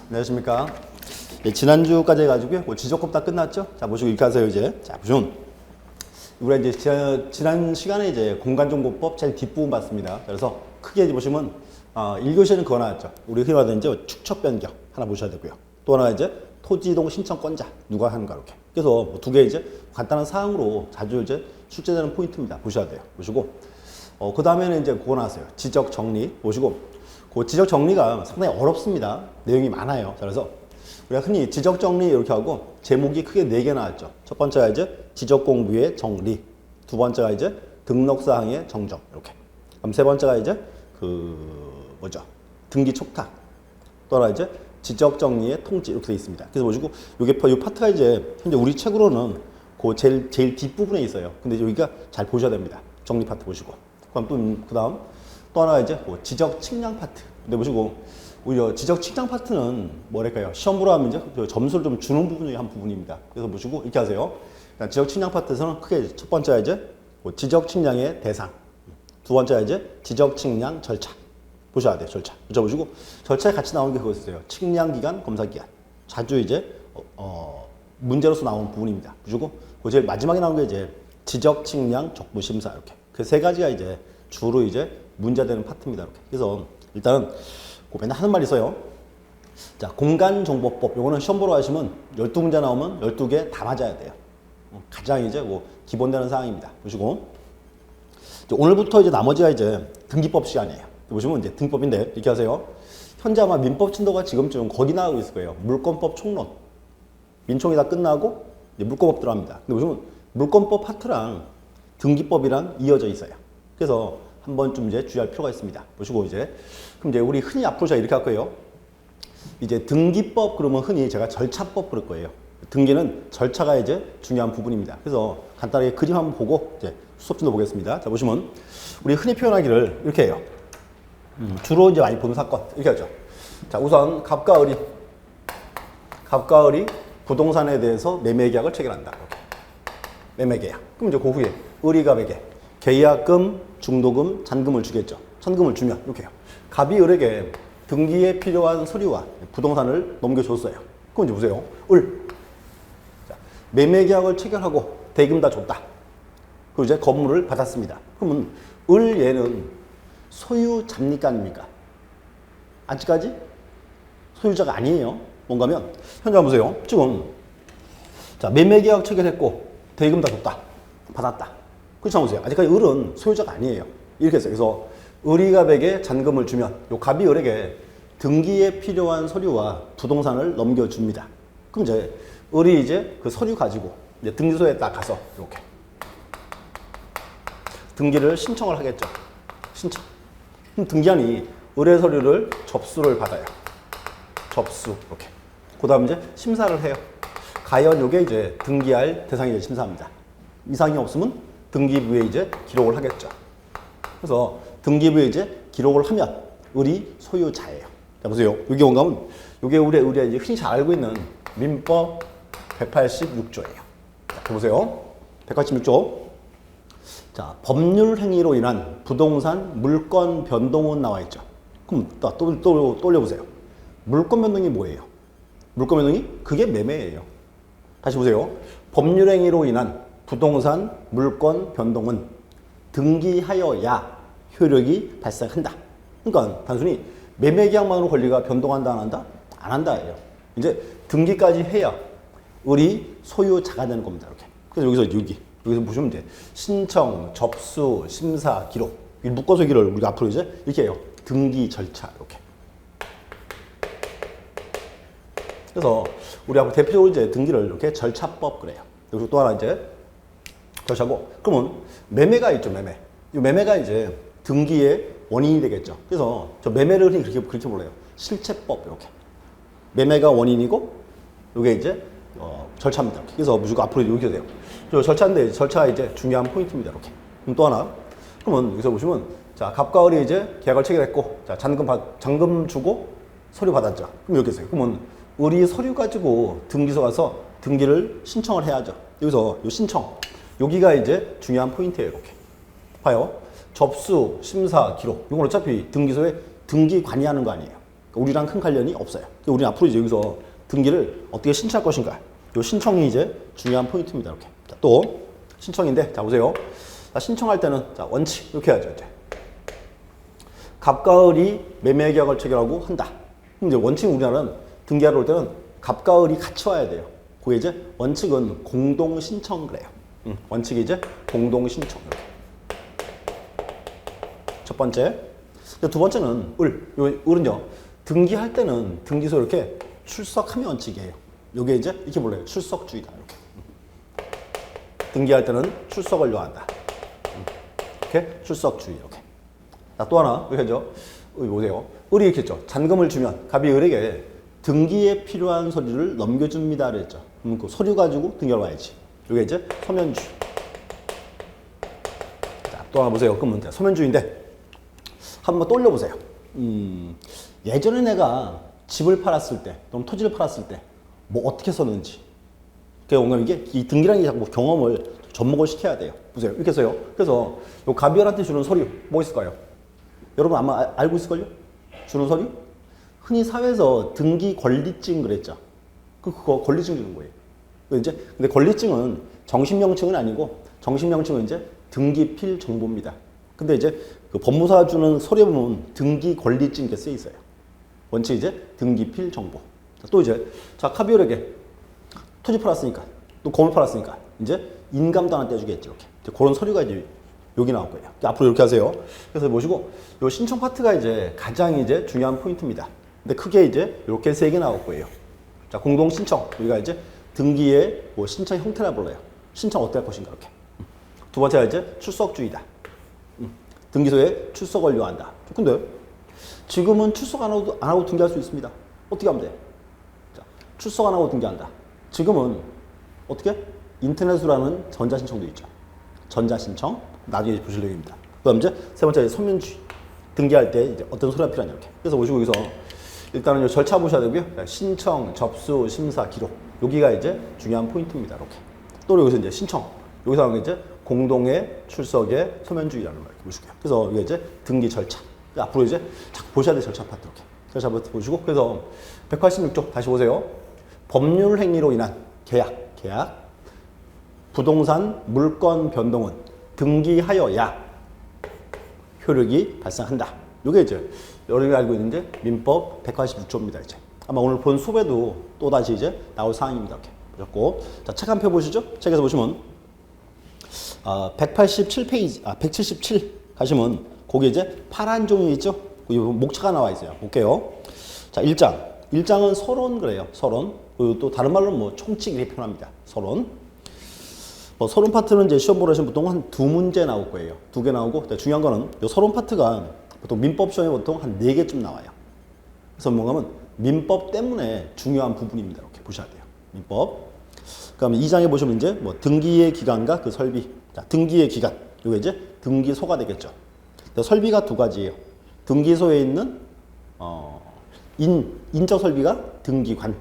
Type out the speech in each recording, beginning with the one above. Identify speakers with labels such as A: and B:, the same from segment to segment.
A: 안녕하십니까. 네, 지난주까지 해가지고요. 뭐 지적법 다 끝났죠? 자, 보시고 이렇게 하세요, 이제. 자, 보시면. 우리가 이제 지난 시간에 이제 공간정보법 제일 뒷부분 봤습니다. 그래서 크게 보시면, 1교시에는 그거 나왔죠. 우리 흔히 말하는 이제 축척 변경 하나 보셔야 되고요. 또 하나 이제 토지이동 신청권자 누가 하는가 이렇게. 그래서 뭐 두 개 이제 간단한 사항으로 자주 이제 출제되는 포인트입니다. 보셔야 돼요. 보시고. 그 다음에는 이제 그거 나왔어요. 지적 정리 보시고. 그 지적 정리가 상당히 어렵습니다. 내용이 많아요. 그래서 우리가 흔히 지적 정리 이렇게 하고 제목이 크게 4개 나왔죠. 첫 번째가 이제 지적 공부의 정리, 두 번째가 이제 등록 사항의 정정 이렇게. 그럼 세 번째가 이제 등기 촉탁. 또 하나 이제 지적 정리의 통지 이렇게 되어 있습니다. 그래서 보시고 이 파트가 이제 현재 우리 책으로는 그 제일 뒷부분에 있어요. 근데 여기가 잘 보셔야 됩니다. 정리 파트 보시고. 그럼 또 그다음 또 하나 이제 지적 측량 파트. 근데 보시고 오히려 지적 측량 파트는 뭐랄까요? 시험 보러 하면 이제 점수를 좀 주는 부분 중에 한 부분입니다. 그래서 보시고 이렇게 하세요. 지적 측량 파트에서는 크게 첫 번째가 이제 지적 측량의 대상, 두 번째가 이제 지적 측량 절차. 보셔야 돼요, 절차. 보시고 절차에 같이 나오는 게 그거였어요. 측량 기간, 검사 기간. 자주 이제 문제로서 나오는 부분입니다. 보시고 그 제일 마지막에 나오는 게 이제 지적 측량 적부 심사 이렇게. 그 세 가지가 이제 주로 이제 문제되는 파트입니다. 이렇게. 그래서 일단은 맨날 하는 말이 있어요. 자, 공간정보법. 요거는 시험 보러 가시면 12문제 나오면 12개 다 맞아야 돼요. 가장 이제 기본되는 사항입니다. 보시고. 이제 오늘부터 이제 나머지가 이제 등기법 시간이에요. 보시면 이제 등기법인데 이렇게 하세요. 현재 아마 민법 진도가 지금쯤 거의 나가고 있을 거예요. 물권법 총론. 민총이 다 끝나고 이제 물권법 들어갑니다. 근데 보시면 물권법 파트랑 등기법이랑 이어져 있어요. 그래서 한 번쯤 이제 주의할 필요가 있습니다. 보시고 이제 그럼 이제 우리 흔히 앞으로 제가 이렇게 할 거예요. 이제 등기법 그러면 흔히 제가 절차법 그럴 거예요. 등기는 절차가 이제 중요한 부분입니다. 그래서 간단하게 그림 한번 보고 이제 수업진도 보겠습니다. 자, 보시면 우리 흔히 표현하기를 이렇게 해요. 주로 이제 많이 보는 사건 이렇게 하죠. 자, 우선 갑과 을이 부동산에 대해서 매매 계약을 체결한다. 이렇게. 매매 계약. 그럼 이제 그 후에 을이 갑에게 계약금, 중도금, 잔금을 주겠죠. 잔금을 주면 이렇게 해요. 갑이 을에게 등기에 필요한 서류와 부동산을 넘겨줬어요. 그럼 이제 보세요. 자, 매매 계약을 체결하고 대금 다 줬다. 그리고 이제 건물을 받았습니다. 그러면 얘는 소유자입니까 아닙니까? 아직까지 소유자가 아니에요. 뭔가면 현재 보세요. 지금 자, 매매 계약 체결했고 대금 다 줬다. 받았다. 그렇지 않으세요? 아직까지 을은 소유자가 아니에요. 이렇게 했어요. 그래서 을이 갑에게 잔금을 주면 요 갑이 을에게 등기에 필요한 서류와 부동산을 넘겨줍니다. 그럼 이제 을이 이제 그 서류 가지고 이제 등기소에 딱 가서 이렇게 등기를 신청을 하겠죠. 신청. 그럼 등기한이 을의 서류를 접수를 받아요. 접수 이렇게. 그다음 이제 심사를 해요. 과연 요게 이제 등기할 대상이 이제 심사합니다. 이상이 없으면 등기부에 이제 기록을 하겠죠. 그래서 등기부에 이제 기록을 하면 을이 소유자예요. 자, 보세요. 이게 뭔가 하면 이게 우리가 이제 흔히 잘 알고 있는 민법 186조예요. 자, 보세요. 186조. 자, 법률 행위로 인한 부동산 물권 변동은 나와 있죠. 그럼 또 올려보세요. 물권 변동이 뭐예요? 물권 변동이 그게 매매예요. 다시 보세요. 법률 행위로 인한 부동산 물권 변동은 등기하여야 효력이 발생한다. 그러니까 단순히 매매 계약만으로 권리가 변동한다 안 한다? 안 한다예요. 이제 등기까지 해야 을이 소유자가 되는 겁니다. 이렇게. 그래서 여기서 보시면 돼. 신청, 접수, 심사, 기록. 이 묶어서기를 우리가 앞으로 이제 이렇게 해요. 등기 절차 이렇게. 그래서 우리 앞으로 대표적으로 이제 등기를 이렇게 절차법 그래요. 그리고 또 하나 이제 절차고. 그러면 매매가 있죠, 매매. 이 매매가 이제 등기의 원인이 되겠죠. 그래서 저 매매를 그렇게 불러요. 실체법 이렇게. 매매가 원인이고 이게 이제 절차입니다. 이렇게. 그래서 무조건 앞으로 이렇게 돼요. 저 절차인데 절차가 이제 중요한 포인트입니다. 이렇게. 그럼 또 하나. 그러면 여기서 보시면 자, 갑과 을이 이제 계약을 체결했고 자, 잔금 주고 서류 받았죠. 그럼 이렇게 있어요. 그러면 을이 서류 가지고 등기소 가서 등기를 신청을 해야죠. 여기서 이 신청. 여기가 이제 중요한 포인트예요. 이렇게. 봐요. 접수, 심사, 기록. 이건 어차피 등기소에 등기 관리하는 거 아니에요. 우리랑 큰 관련이 없어요. 그러니까 우리는 앞으로 이제 여기서 등기를 어떻게 신청할 것인가. 요 신청이 이제 중요한 포인트입니다. 이렇게. 자, 또 신청인데, 자 보세요. 자, 신청할 때는 자 원칙 이렇게 해야죠. 이제 갑과 을이 매매 계약을 체결하고 한다. 그럼 이제 원칙 우리나라는 등기하러 올 때는 갑과 을이 같이 와야 돼요. 그게 이제 원칙은 공동 신청 그래요. 원칙이 이제 공동 신청. 첫 번째. 두 번째는 을. 을은요. 등기할 때는 등기소 이렇게 출석하면 원칙이에요. 요게 이제 이렇게 몰라요. 출석주의다. 이렇게. 등기할 때는 출석을 요한다. 이렇게 출석주의. 이렇게. 자, 또 하나 이렇게 하죠. 보세요. 을이 이렇게 했죠. 잔금을 주면 갑이 을에게 등기에 필요한 서류를 넘겨줍니다. 그랬죠. 그럼 그 서류 가지고 등기하러 와야지. 이게 이제 서면주의. 자, 또 하나 보세요. 그러면 서면주의인데 한번 떠올려보세요. 예전에 내가 집을 팔았을 때, 또는 토지를 팔았을 때, 뭐 어떻게 썼는지. 그러니까 뭔가 이게 이 등기라는 게 자꾸 경험을 접목을 시켜야 돼요. 보세요. 이렇게 써요. 그래서 요 가비열한테 주는 서류, 뭐 있을까요? 여러분 아마 알고 있을걸요? 주는 서류? 흔히 사회에서 등기 권리증 그랬죠. 그거 권리증 주는 거예요. 근데 권리증은 정신명칭은 아니고, 정신명칭은 이제 등기필 정보입니다. 근데 이제 그 법무사가 주는 서류에 보면 등기 권리증 이렇게 쓰여 있어요. 원칙 이제 등기필 정보. 또 이제 자 카비올에게 토지 팔았으니까 또 건물 팔았으니까 이제 인감도 하나 떼주겠죠. 이렇게 그런 서류가 이제 여기 나올 거예요. 앞으로 이렇게 하세요. 그래서 보시고 요 신청 파트가 이제 가장 이제 중요한 포인트입니다. 근데 크게 이제 이렇게 3개 나올 거예요. 자 공동 신청 우리가 이제 등기의 뭐 신청 형태라 불러요. 신청 어떻게 할 것인가 이렇게. 두 번째가 이제 출석주의다. 등기소에 출석을 요한다. 근데 지금은 출석 안 하고 등기할 수 있습니다. 어떻게 하면 돼? 자, 출석 안 하고 등기한다. 지금은 어떻게? 인터넷으로 하는 전자신청도 있죠. 전자신청. 나중에 보실 내용입니다. 그 다음 이제 세 번째 서면주의. 등기할 때 이제 어떤 서류가 필요하냐 이렇게. 그래서 보시고 여기서 일단은 절차 보셔야 되고요. 신청, 접수, 심사, 기록. 여기가 이제 중요한 포인트입니다. 이렇게. 또 여기서 이제 신청. 여기서 하는 게 이제 공동의 출석의 서면주의라는 말 보시고요. 그래서 이게 이제 등기 절차. 앞으로 이제 보셔야 될 절차 파트 이렇게. 절차 파트 보시고 그래서 186조 다시 보세요. 법률 행위로 인한 계약, 부동산 물권 변동은 등기하여야 효력이 발생한다. 이게 이제 여러분이 알고 있는 게 민법 186조입니다. 이제 아마 오늘 본 수업에도 또 다시 이제 나올 사항입니다. 이렇게 보셨고, 자, 책 한 표 보시죠. 책에서 보시면 187페이지, 177 가시면 거기 이제 파란 종이 있죠. 목차가 나와 있어요. 볼게요. 자, 1장. 1장은 서론 그래요. 서론. 그리고 또 다른 말로 뭐 총칙 이렇게 표현합니다. 서론. 서론 파트는 이제 시험 보러 오시면 보통 한 2문제 나올 거예요. 2개 나오고, 중요한 거는 이 서론 파트가 보통 민법 시험에 보통 한 4개쯤 나와요. 그래서 뭔가면 민법 때문에 중요한 부분입니다. 이렇게 보셔야 돼요. 민법. 그다음에 2장에 보시면 이제 뭐 등기의 기간과 그 설비. 자, 등기의 기간. 이게 이제 등기소가 되겠죠. 설비가 2가지예요. 등기소에 있는 인적 설비가 등기관.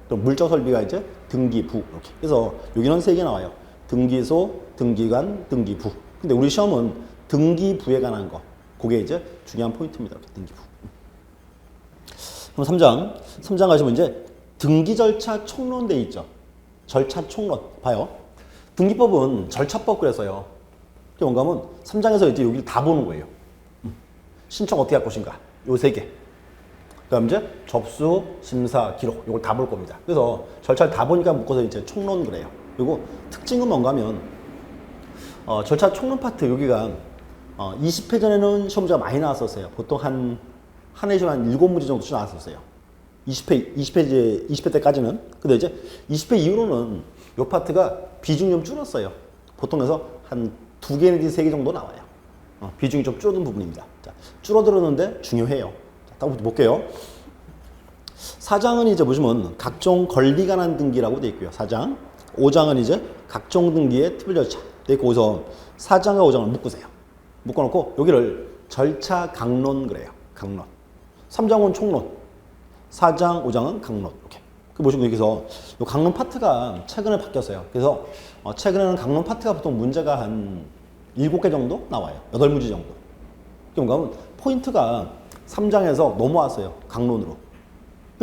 A: 또 물적 설비가 이제 등기부. 이렇게. 그래서 여기는 3개 나와요. 등기소, 등기관, 등기부. 근데 우리 시험은 등기부에 관한 거. 그게 이제 중요한 포인트입니다. 이렇게 등기부. 그럼 3장 가시면 이제 등기 절차 총론돼 있죠. 절차 총론. 봐요. 등기법은 절차법 그래서요. 그게 뭔가 하면 3장에서 이제 여기를 다 보는 거예요. 신청 어떻게 할 것인가. 요 3개. 그 다음 이제 접수, 심사, 기록. 이걸 다 볼 겁니다. 그래서 절차를 다 보니까 묶어서 이제 총론 그래요. 그리고 특징은 뭔가 하면 절차 총론 파트 여기가 20회 전에는 시험 문제가 많이 나왔었어요. 보통 한 해 중에 한 7문제 정도 나왔었어요. 20회 때까지는. 근데 이제 20회 이후로는 이 파트가 비중이 좀 줄었어요. 보통 해서 한 2개 내지 3개 정도 나와요. 비중이 좀 줄어든 부분입니다. 자, 줄어들었는데 중요해요. 자, 딱 볼게요. 4장은 이제 보시면 각종 권리 관한 등기라고 되어 있고요. 4장. 5장은 이제 각종 등기의 특별 절차. 되어 있고, 거기서 4장과 5장을 묶으세요. 묶어놓고 여기를 절차 강론 그래요. 강론. 3장은 총론. 4장, 5장은 강론. 이렇게. 그 보시면 여기서 이 강론 파트가 최근에 바뀌었어요. 그래서 최근에는 강론 파트가 보통 문제가 한 7개 정도 나와요. 8문제 정도. 그러니까 포인트가 3장에서 넘어왔어요. 강론으로.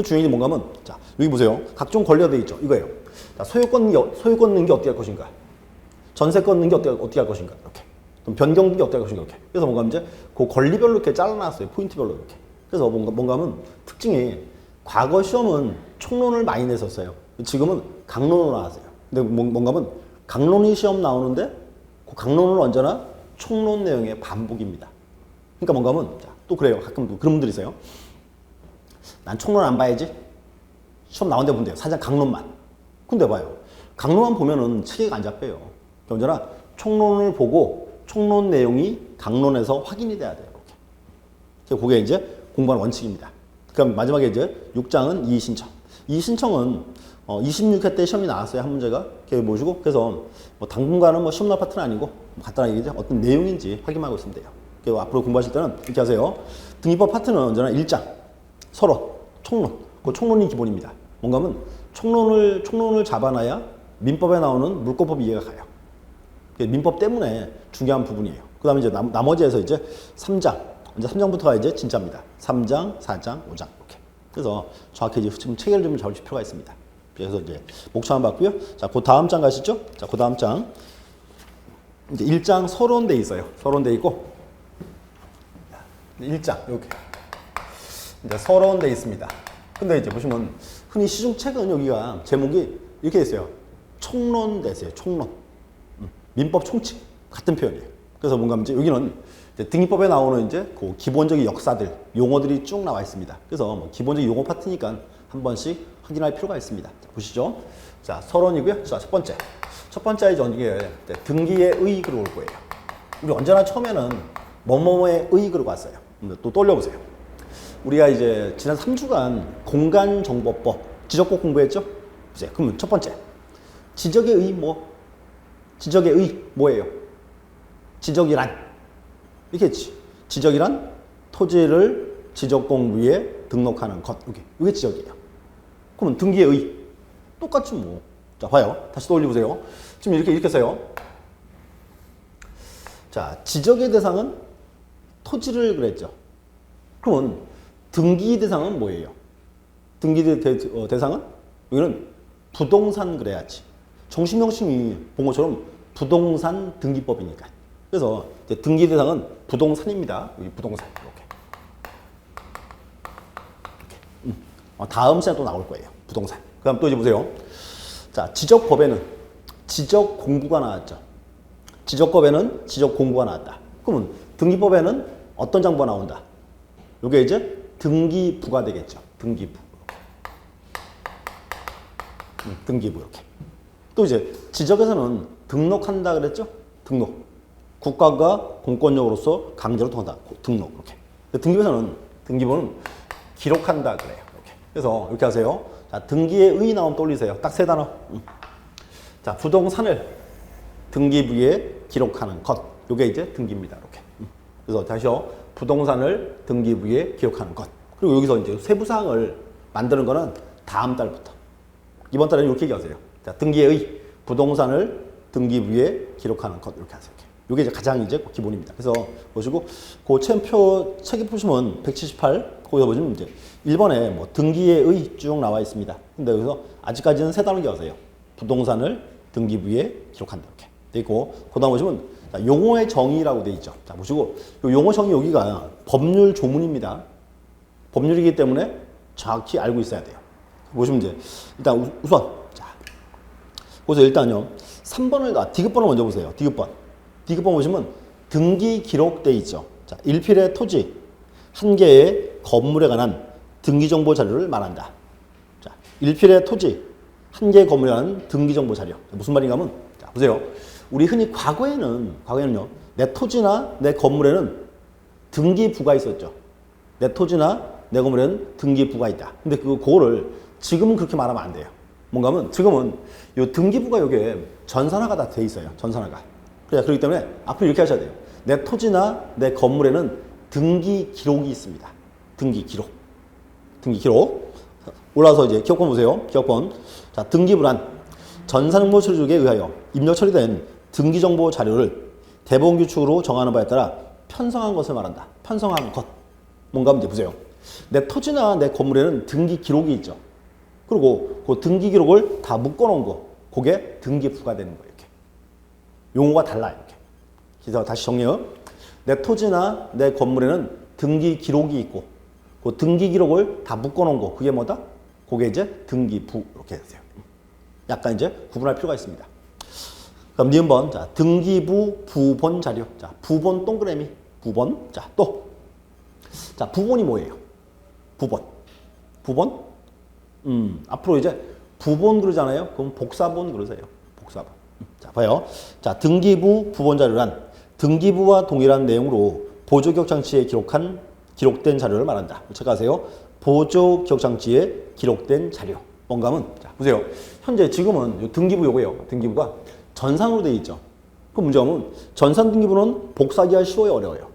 A: 중요한 게 뭔가 하면, 자, 여기 보세요. 각종 권리가 되어 있죠. 이거예요. 자, 소유권 능력이 어떻게 할 것인가? 전세권 능력이 어떻게 할 것인가? 이렇게. 그럼 변경 능력이 어떻게 할 것인가? 이렇게. 그래서 뭔가 이제 그 권리별로 이렇게 잘라놨어요. 포인트별로 이렇게. 그래서 뭔가 하면 특징이 과거 시험은 총론을 많이 냈었어요. 지금은 강론으로 나왔어요. 근데 뭔가 하면 강론이 시험 나오는데 그 강론은 언제나 총론 내용의 반복입니다. 그러니까 뭔가 하면 또 그래요. 가끔 그런 분들이 있어요. 난 총론 안 봐야지. 시험 나온 데 본대요. 살짝 강론만. 근데 봐요. 강론만 보면은 체계가 안 잡혀요. 언제나 총론을 보고 총론 내용이 강론에서 확인이 돼야 돼요. 이렇게. 그게 이제 공부하는 원칙입니다. 그럼 마지막에 이제 6장은 이의신청. 이의신청은 26회 때 시험이 나왔어요. 한 문제가. 이렇게 보시고. 그래서 뭐 당분간은 뭐 시험 날 파트는 아니고 간단하게 얘기죠. 어떤 내용인지 확인하고 있으면 돼요. 그리고 앞으로 공부하실 때는 이렇게 하세요. 등기법 파트는 언제나 1장, 서론, 총론. 그 총론이 기본입니다. 뭔가 하면 총론을 잡아놔야 민법에 나오는 물권법 이해가 가요. 민법 때문에 중요한 부분이에요. 그 다음에 이제 나머지에서 이제 3장. 이제 3장부터가 이제 진짜입니다. 3장, 4장, 5장. 이렇게. 그래서 정확히 이제 지금 체계를 좀 잡으실 필요가 있습니다. 그래서 이제 목차만 봤고요. 자, 그 다음 장 가시죠. 자, 그 다음 장. 이제 1장 서론돼 있어요. 서론돼 있고. 1장, 이렇게. 이제 서론돼 있습니다. 근데 이제 보시면 흔히 시중책은 여기가 제목이 이렇게 돼 있어요. 총론 되세요. 총론. 민법 총칙. 같은 표현이에요. 그래서 뭔가 이제 여기는 이제 등기법에 나오는 이제 그 기본적인 역사들, 용어들이 쭉 나와 있습니다. 그래서 뭐 기본적인 용어 파트니까 한 번씩 확인할 필요가 있습니다. 자, 보시죠. 자, 서론이고요. 자, 첫 번째. 첫 번째 이제 이게 등기의 의익으로 올 거예요. 우리 언제나 처음에는 뭐뭐의 의익으로 갔어요. 근데 또 떠올려보세요. 우리가 이제 지난 3주간 공간정보법, 지적법 공부했죠? 보세요. 그러면 첫 번째. 지적의 의의 지적의 의의 뭐예요? 지적이란 이렇게 했지. 지적이란 토지를 지적공부에 등록하는 것. 이게 지적이에요. 그러면 등기의 의의 똑같이 뭐. 자, 봐요. 다시 떠올려보세요. 지금 이렇게 써요. 자, 지적의 대상은 토지를 그랬죠. 그러면 등기 대상은 뭐예요? 등기 대상은 여기는 부동산 그래야지. 정신명칭이 본 것처럼 부동산 등기법이니까. 그래서 이제 등기 대상은 부동산입니다. 여기 부동산 이렇게. 다음 시간에 또 나올 거예요. 부동산. 그다음 또 이제 보세요. 자, 지적법에는 지적 공구가 나왔죠. 지적법에는 지적 공구가 나왔다. 그러면 등기법에는 어떤 장부가 나온다? 이게 이제 등기부가 되겠죠. 등기부. 등기부 이렇게. 또 이제 지적에서는 등록한다 그랬죠? 등록. 국가가 공권력으로서 강제로 통한다. 등록. 이렇게. 등기부는 기록한다 그래요. 이렇게. 그래서 이렇게 하세요. 자, 등기의 의의 나오면 떠올리세요. 딱 세 단어. 자, 부동산을 등기부에 기록하는 것. 이게 이제 등기입니다. 이렇게. 그래서 다시요. 부동산을 등기부에 기록하는 것. 그리고 여기서 이제 세부사항을 만드는 거는 다음 달부터. 이번 달에는 이렇게 얘기하세요. 자, 등기의 의의, 부동산을 등기부에 기록하는 것. 이렇게 하세요. 이게 이제 가장 이제 기본입니다. 그래서 보시고, 그 챔표 책에 보시면 178, 거기서 보시면 이제 1번에 뭐 등기의 의 쭉 나와 있습니다. 근데 여기서 아직까지는 세 단어 기억하세요. 부동산을 등기부에 기록한다. 이렇게 돼 있고, 그 다음 보시면 용어의 정의라고 돼 있죠. 자, 보시고, 요 용어 정의 여기가 법률 조문입니다. 법률이기 때문에 정확히 알고 있어야 돼요. 보시면 이제, 일단 우선, 자, 보세요. 일단요, 3번을, 디귿번을 먼저 보세요. 디귿번 보시면 등기 기록돼 있죠. 자, 1필의 토지, 한 개의 건물에 관한 등기정보 자료를 말한다. 자, 1필의 토지, 한 개의 건물에 관한 등기정보 자료. 무슨 말인가 하면, 자, 보세요. 우리 흔히 과거에는요, 내 토지나 내 건물에는 등기부가 있었죠. 내 토지나 내 건물에는 등기부가 있다. 근데 그거를 지금은 그렇게 말하면 안 돼요. 뭔가 하면 지금은 요 등기부가 여기에 전산화가 다 돼 있어요. 전산화가. 그렇기 때문에 앞으로 이렇게 하셔야 돼요. 내 토지나 내 건물에는 등기 기록이 있습니다. 등기 기록. 올라와서 이제 기억번 보세요. 기억번. 자, 등기부란 전산정보 처리족에 의하여 입력 처리된 등기정보 자료를 대법원 규칙으로 정하는 바에 따라 편성한 것을 말한다. 편성한 것. 뭔가 하면 이제 보세요. 내 토지나 내 건물에는 등기 기록이 있죠. 그리고 그 등기 기록을 다 묶어놓은 거. 그게 등기부가 되는 거예요. 이렇게. 용어가 달라. 이렇게. 그래서 다시 정리해요. 내 토지나 내 건물에는 등기 기록이 있고 그 등기 기록을 다 묶어놓은 거. 그게 뭐다? 그게 이제 등기부. 이렇게 되세요. 약간 이제 구분할 필요가 있습니다. 그럼 니은 번. 자, 등기부 부본 자료. 자, 부본 동그라미. 부본. 자, 또. 자, 부본이 뭐예요? 부본. 부본? 앞으로 이제 부본 그러잖아요. 그럼 복사본 그러세요. 복사본. 자, 봐요. 자, 등기부 부본 자료란 등기부와 동일한 내용으로 보조기억장치에 기록된 자료를 말한다. 체크하세요. 보조기억장치에 기록된 자료. 뭔가 하면, 자, 보세요. 현재 지금은 등기부 요거예요. 등기부가 전산으로 되어 있죠. 그 문제는 전산 등기부는 복사하기가 쉬워요, 어려워요?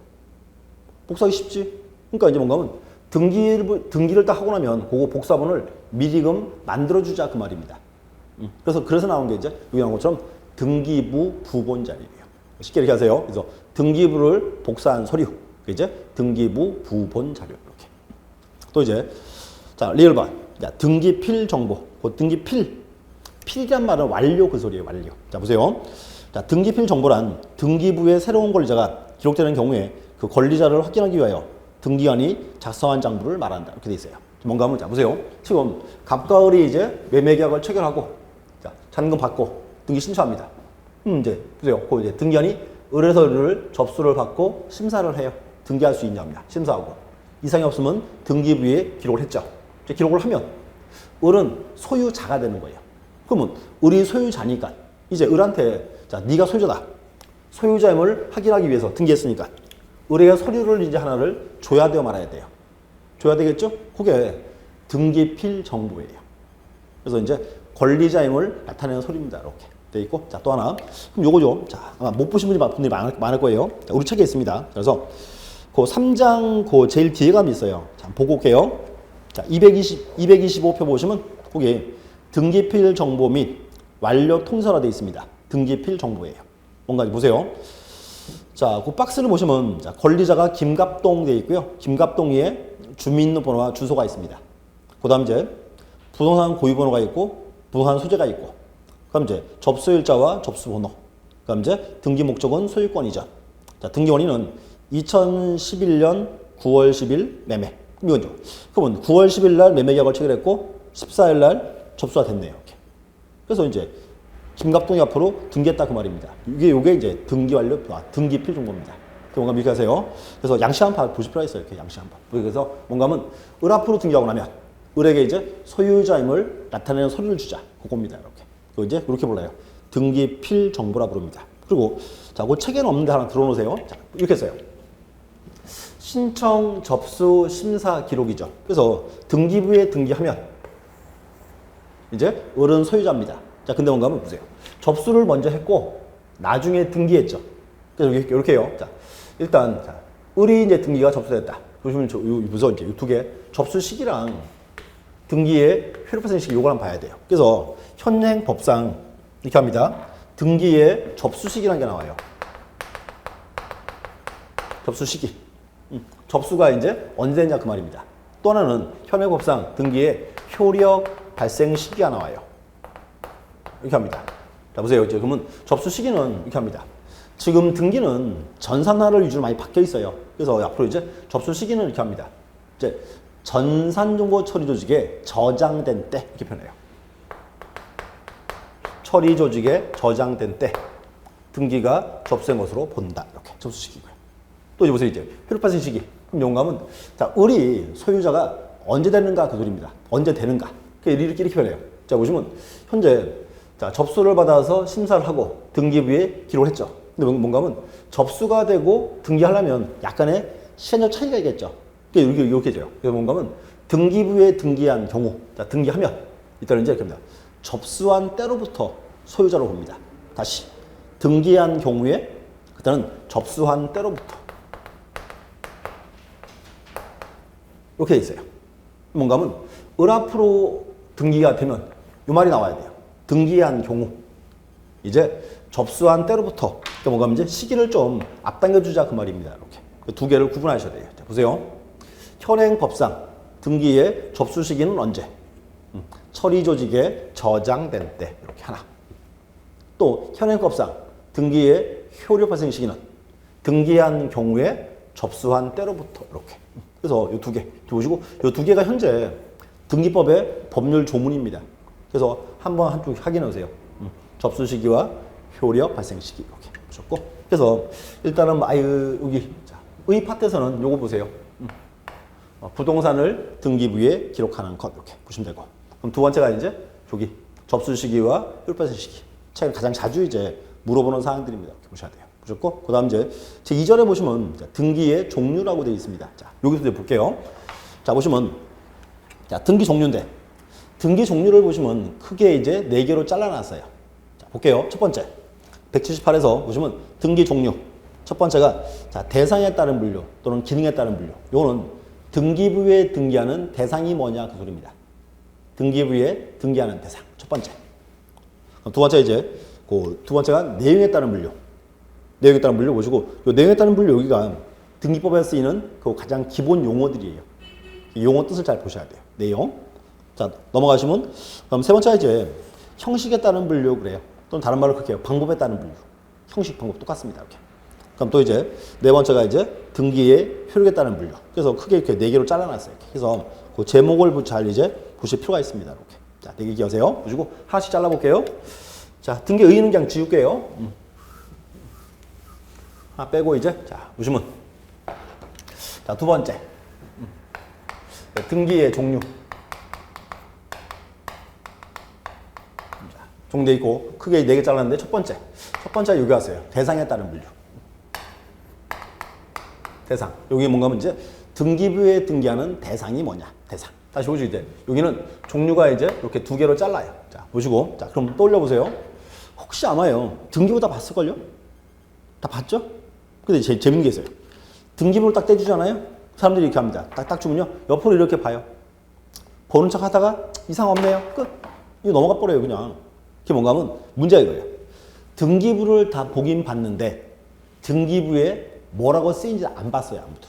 A: 복사하기 쉽지. 그러니까 이제 뭔가 하면 등기를 딱 하고 나면 그거 복사본을 미리금 만들어주자 그 말입니다. 그래서 나온 게 이제 여기 나온 것처럼 등기부 부본 자료예요. 쉽게 이렇게 하세요. 그래서 등기부를 복사한 서류. 이제 등기부 부본 자료. 이렇게. 또 이제 자, 리얼반. 자, 등기필 정보. 그 필이란 말은 완료 그 소리예요. 완료. 자, 보세요. 자, 등기필 정보란 등기부의 새로운 권리자가 기록되는 경우에 그 권리자를 확인하기 위하여 등기관이 작성한 장부를 말한다. 이렇게 돼 있어요. 뭔가 하면, 자, 보세요. 지금 갑과 을이 이제 매매계약을 체결하고, 자, 잔금 받고 등기 신청합니다. 이제 보세요. 그 이제 등기관이 을에서 을을 접수를 받고 심사를 해요. 등기할 수 있냐입니다. 심사하고. 이상이 없으면 등기부에 기록을 했죠. 이제 기록을 하면 을은 소유자가 되는 거예요. 그러면 을이 소유자니까 이제 을한테, 자, 네가 소유자다. 소유자임을 확인하기 위해서 등기했으니까 을에게 서류를 이제 하나를 줘야 돼요, 말아야 돼요. 줘야 되겠죠? 그게 등기필 정보예요. 그래서 이제 권리자임을 나타내는 서류입니다. 이렇게 돼 있고, 자, 또 하나. 그럼 요거죠. 자, 아마 못 보신 분들이 많을 거예요. 자, 우리 책에 있습니다. 그래서 그 3장 그 제일 뒤에 감이 있어요. 자, 보고 올게요. 자, 225표 보시면 거기 등기필 정보 및 완료 통서라 되어 있습니다. 등기필 정보예요. 뭔가 보세요. 자, 그 박스를 보시면, 자, 권리자가 김갑동 되어 있고요. 김갑동 위에 주민번호와 주소가 있습니다. 그 다음 이제 부동산 고유번호가 있고, 부동산 소재가 있고, 그다음 이제 접수일자와 접수번호, 그다음 이제 등기 목적은 소유권 이전. 자, 등기 원인은 2011년 9월 10일 매매. 이건죠. 그러면 9월 10일 날 매매 계약을 체결했고 14일 날 접수가 됐네요. 이렇게. 그래서 이제 김갑동이 앞으로 등기했다 그 말입니다. 요게 이제 등기 완료, 등기필 정보입니다. 뭔가 이렇게 하세요. 그래서 양식 한번 보실 필요가 있어요. 이렇게 양식 한번. 그래서 뭔가 하면 을 앞으로 등기하고 나면 을에게 이제 소유자임을 나타내는 서류를 주자. 그겁니다. 이렇게. 그리고 이제 이렇게 불러요. 등기필 정보라 부릅니다. 그리고 자, 그 책에는 없는데 하나 들어놓으세요. 자, 이렇게 써요. 신청 접수 심사 기록이죠. 그래서 등기부에 등기하면 이제 을은 소유자입니다. 자, 근데 뭔가 하면 보세요. 접수를 먼저 했고 나중에 등기했죠. 그래서 이렇게 해요. 자, 일단 자, 을이 이제 등기가 접수됐다. 보시면 무서 이제 이 두 개 접수 시기랑 등기의 효력 발생 시기 요걸 한번 봐야 돼요. 그래서 현행 법상 이렇게 합니다. 등기의 접수 시기라는 게 나와요. 접수 시기. 접수가 이제 언제 됐냐 그 말입니다. 또 하나는 현행 법상 등기의 효력 발생 시기가 나와요. 이렇게 합니다. 자, 보세요. 이제 그러면 접수 시기는 이렇게 합니다. 지금 등기는 전산화를 위주로 많이 바뀌어 있어요. 그래서 앞으로 이제 접수 시기는 이렇게 합니다. 이제 전산정보 처리 조직에 저장된 때 이렇게 표현해요. 처리 조직에 저장된 때 등기가 접수된 것으로 본다. 이렇게 접수 시기고요. 또 이제 보세요. 이제 효력 발생 시기. 그럼 용감은 자, 을이 소유자가 언제 되는가 그 소리입니다. 언제 되는가. 이렇게 표현해요. 자, 보시면 현재 자, 접수를 받아서 심사를 하고 등기부에 기록을 했죠. 근데 뭔가 하면 접수가 되고 등기하려면 약간의 시간적 차이가 있겠죠. 이렇게 돼요. 그래서 뭔가 하면 등기부에 등기한 경우, 자, 등기하면 이때는 이제 이렇게 합니다. 접수한 때로부터 소유자로 봅니다. 다시 등기한 경우에 그때는 접수한 때로부터 이렇게 돼 있어요. 뭔가 하면 을 앞으로 등기가 되면 이 말이 나와야 돼요. 등기한 경우 이제 접수한 때로부터 뭔가 하면 이제 시기를 좀 앞당겨 주자 그 말입니다. 이렇게 두 개를 구분하셔야 돼요. 자, 보세요. 현행법상 등기의 접수 시기는 언제? 처리 조직에 저장된 때 이렇게 하나. 또 현행법상 등기의 효력 발생 시기는 등기한 경우에 접수한 때로부터 이렇게. 그래서 이 두 개 보시고 이 두 개가 현재 등기법의 법률 조문입니다. 그래서 한번 한쪽 확인해 보세요. 접수 시기와 효력 발생 시기 이렇게 보셨고. 그래서 일단은 여기 의 파트에서는 요거 보세요. 부동산을 등기부에 기록하는 것 이렇게 보시면 되고. 그럼 두 번째가 이제 저기 접수 시기와 효력 발생 시기. 최근 가장 자주 이제 물어보는 사항들입니다. 이렇게 보셔야 돼요. 보셨고, 그다음 이제 제 2절에 보시면 등기의 종류라고 되어 있습니다. 자, 여기서 이제 볼게요. 자, 보시면 자, 등기 종류인데 등기 종류를 보시면 크게 이제 4개로 잘라놨어요. 자, 볼게요. 첫 번째 178에서 보시면 등기 종류. 첫 번째가 자, 대상에 따른 분류 또는 기능에 따른 분류. 요거는 등기부에 등기하는 대상이 뭐냐 그 소리입니다. 등기부에 등기하는 대상. 첫 번째. 두 번째 이제 그 두 번째가 내용에 따른 분류. 내용에 따른 분류 보시고 요 내용에 따른 분류 여기가 등기법에 쓰이는 그 가장 기본 용어들이에요. 용어 뜻을 잘 보셔야 돼요. 내용. 자, 넘어가시면 그럼 세 번째가 이제 형식에 따른 분류 그래요. 또는 다른 말로 그렇게 해요. 방법에 따른 분류. 형식, 방법 똑같습니다. 이렇게. 그럼 또 이제 네 번째가 이제 등기의 효력에 따른 분류. 그래서 크게 이렇게 4개로 잘라놨어요. 이렇게. 그래서 그 제목을 잘 이제 보실 필요가 있습니다. 이렇게. 자, 4개 기억하세요. 보시고 하나씩 잘라볼게요. 자, 등기 의의는 그냥 지울게요. 하나 빼고 이제 자, 보시면 자, 두 번째. 등기의 종류. 종돼 있고 크게 4개 잘랐는데 첫 번째 여기 왔어요. 대상에 따른 분류. 대상. 여기 뭔가 하면 이제 등기부에 등기하는 대상이 뭐냐. 대상. 다시 보시죠. 이제 여기는 종류가 이제 이렇게 2개로 잘라요. 자, 보시고 자, 그럼 떠올려 보세요. 혹시 아마요. 등기부 다 봤을걸요? 다 봤죠? 근데 재밌는 게 있어요. 등기부를 딱 떼주잖아요. 사람들이 이렇게 합니다. 딱 주면요. 옆으로 이렇게 봐요. 보는 척 하다가 이상 없네요. 끝. 이거 넘어가 버려요, 그냥. 그게 뭔가 하면 문제가 이거예요. 등기부를 다 보긴 봤는데 등기부에 뭐라고 쓰인지 안 봤어요, 아무도.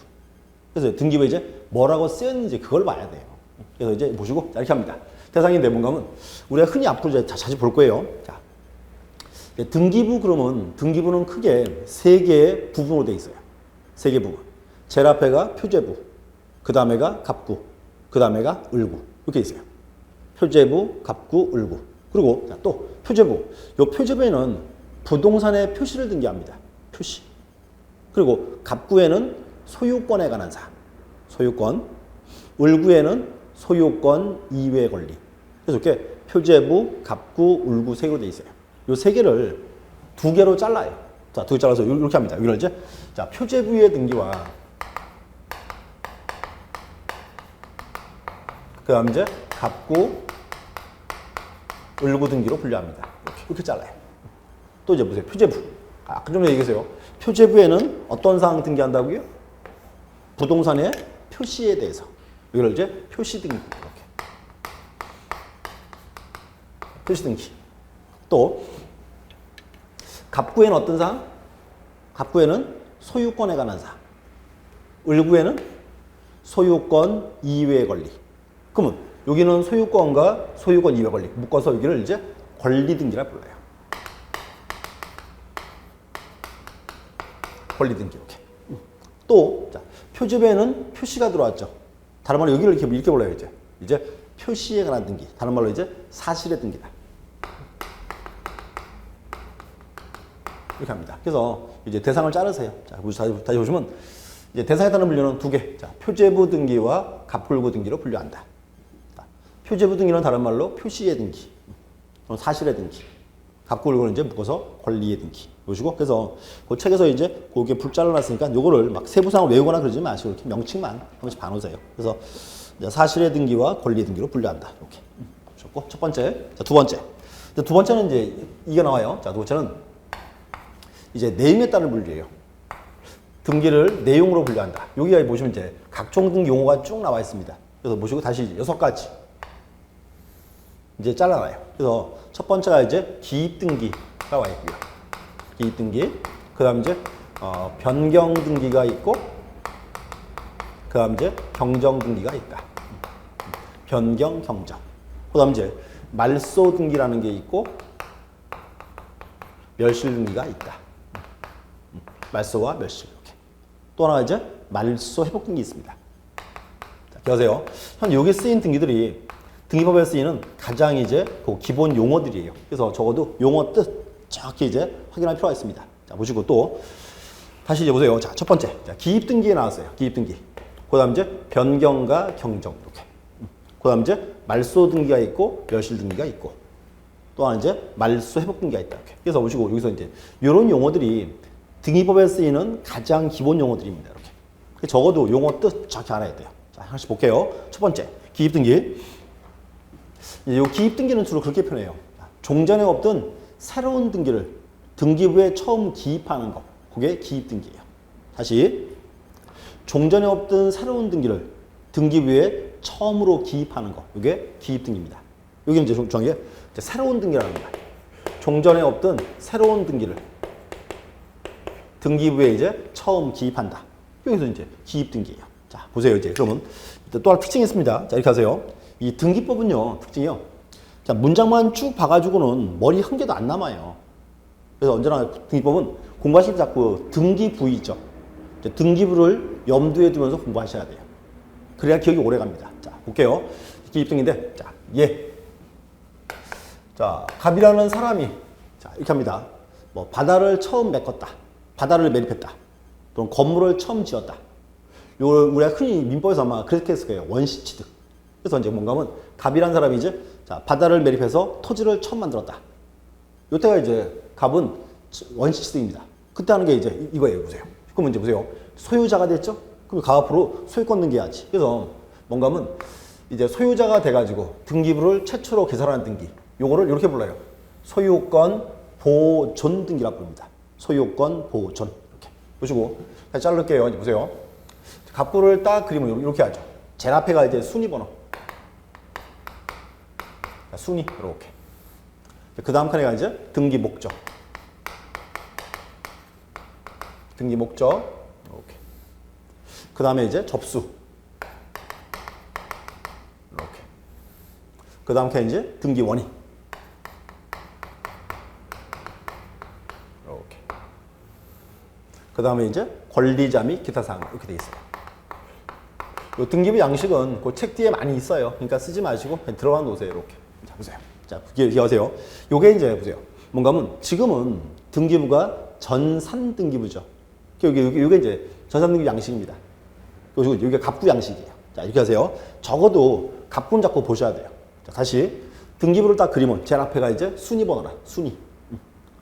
A: 그래서 등기부에 이제 뭐라고 쓰였는지 그걸 봐야 돼요. 그래서 이제 보시고 이렇게 합니다. 대상인데 뭔가 하면 우리가 흔히 앞으로 이제 자주 볼 거예요. 자, 등기부 그러면 등기부는 크게 3개의 부분으로 되어 있어요. 3개 부분. 제일 앞에가 표제부, 그 다음에가 갑구, 그 다음에가 을구 이렇게 있어요. 표제부, 갑구, 을구. 그리고 또 표제부. 이 표제부에는 부동산의 표시를 등기합니다. 표시. 그리고 갑구에는 소유권에 관한 사항. 소유권. 을구에는 소유권 이외 권리. 그래서 이렇게 표제부, 갑구, 을구 3개로 되어 있어요. 이 3개를 2개로 잘라요. 자, 2개 잘라서 이렇게 합니다. 이걸 이제 자, 표제부의 등기와 그 다음 이제 갑구, 을구 등기로 분류합니다. 이렇게 잘라요. 또 이제 보세요. 표제부. 아까 좀 전에 얘기했어요. 표제부에는 어떤 사항 등기한다고요? 부동산의 표시에 대해서. 이걸 이제 표시 등기. 이렇게. 표시 등기. 또 갑구에는 어떤 사항? 갑구에는 소유권에 관한 사항. 을구에는 소유권 이외의 권리. 그러면 여기는 소유권과 소유권 이외 권리 묶어서 여기를 이제 권리 등기라 불러요. 권리 등기 이렇게. 또 자, 표제부에는 표시가 들어왔죠. 다른 말로 여기를 이렇게 불러요. 이제 표시에 관한 등기. 다른 말로 이제 사실의 등기다. 이렇게 합니다. 그래서 이제 대상을 자르세요. 자, 다시 보시면 이제 대상에 따른 분류는 2개. 자, 표제부 등기와 갑불구 등기로 분류한다. 표제부 등기는 다른 말로 표시의 등기, 사실의 등기. 갑불구는 이제 묶어서 권리의 등기. 보시고 그래서 그 책에서 이제 그게 불 잘라놨으니까 요거를 막 세부상을 외우거나 그러지 마시고 이렇게 명칭만 한 번씩 봐놓으세요. 그래서 이제 사실의 등기와 권리의 등기로 분류한다. 이렇게 보셨고 첫 번째, 자, 두 번째. 두 번째는 이제 이게 나와요. 자, 두 번째는 이제 내용에 따른 분류예요. 등기를 내용으로 분류한다. 여기가 보시면 이제 각종 등기 용어가 쭉 나와 있습니다. 그래서 보시고 다시 6가지 이제 잘라놔요. 그래서 첫 번째가 이제 기입 등기가 와 있고요. 기입 등기. 그다음 이제 변경 등기가 있고 그 다음 이제 경정 등기가 있다. 변경 경정. 그 다음 이제 말소 등기라는 게 있고 멸실 등기가 있다. 말소와 멸실. 이렇게. 또 하나 이제 말소 회복 등기 있습니다. 자, 기억하세요. 현 여기 쓰인 등기들이 등기법에 쓰이는 가장 이제 그 기본 용어들이에요. 그래서 적어도 용어 뜻 정확히 이제 확인할 필요가 있습니다. 자, 보시고 또 다시 이제 보세요. 자, 첫 번째. 자, 기입 등기에 나왔어요. 기입 등기. 그다음 이제 변경과 경정 이렇게. 그다음 이제 말소 등기가 있고 멸실 등기가 있고 또 하나 이제 말소 회복 등기가 있다. 이렇게. 그래서 보시고 여기서 이제 이런 용어들이 등기법에 쓰이는 가장 기본 용어들입니다. 이렇게. 적어도 용어 뜻 정확히 알아야 돼요. 자, 하나씩 볼게요. 첫 번째. 기입 등기. 이 기입 등기는 주로 그렇게 표현해요. 종전에 없던 새로운 등기를 등기부에 처음 기입하는 거. 그게 기입 등기예요. 다시. 종전에 없던 새로운 등기를 등기부에 처음으로 기입하는 거. 이게 기입 등기입니다. 여기는 이제 중요한 게 새로운 등기라는 겁니다. 종전에 없던 새로운 등기를 등기부에 이제 처음 기입한다. 여기서 이제 기입 등기예요. 자, 보세요. 이제 그러면 또 하나 특징이 있습니다. 자, 이렇게 하세요. 이 등기법은요, 특징이요. 자, 문장만 쭉 봐가지고는 머리 한 개도 안 남아요. 그래서 언제나 등기법은 공부하실 때 자꾸 등기부 있죠. 등기부를 염두에 두면서 공부하셔야 돼요. 그래야 기억이 오래 갑니다. 자, 볼게요. 기입 등기인데, 자, 예. 자, 갑이라는 사람이, 자, 이렇게 합니다. 뭐, 바다를 처음 메꿨다. 바다를 매립했다. 또는 건물을 처음 지었다. 요걸 우리가 흔히 민법에서 아마 그렇게 했을 거예요. 원시 취득. 그래서 이제 뭔가 하면 갑이라는 사람이 이제 자, 바다를 매립해서 토지를 처음 만들었다. 요때가 이제 갑은 원시 취득입니다. 그때 하는 게 이제 이거예요. 보세요. 그러면 이제 보세요. 소유자가 됐죠? 그럼 갑 앞으로 소유권 등기해야지. 그래서 뭔가 하면 이제 소유자가 돼가지고 등기부를 최초로 개설하는 등기. 요거를 이렇게 불러요. 소유권 보존 등기라고 부릅니다. 소유권 보존. 이렇게. 보시고 다시 자를게요. 이제 보세요. 갑부를 딱 그리면 이렇게 하죠. 제일 앞에가 이제 순위번호. 순위 이렇게. 그 다음 칸에가 이제 등기 목적. 등기 목적 이렇게. 그 다음에 이제 접수 이렇게. 그 다음 칸에 이제 등기 원인 이렇게. 그 다음에 이제 권리자 및 기타 사항 이렇게 돼 있어요. 요 등기부 양식은 그 책 뒤에 많이 있어요. 그러니까 쓰지 마시고 그냥 들어가 놓으세요. 이렇게. 자, 보세요. 자, 기억하세요. 요게 이제 보세요. 뭔가 하면 지금은 등기부가 전산 등기부죠. 요게 이제 전산 등기부 양식입니다. 그리고 여기가 갑부 양식이에요. 자, 이렇게 하세요. 적어도 갑부는 자꾸 보셔야 돼요. 자, 다시 등기부를 딱 그리면 제일 앞에가 이제 순위번호라. 순위.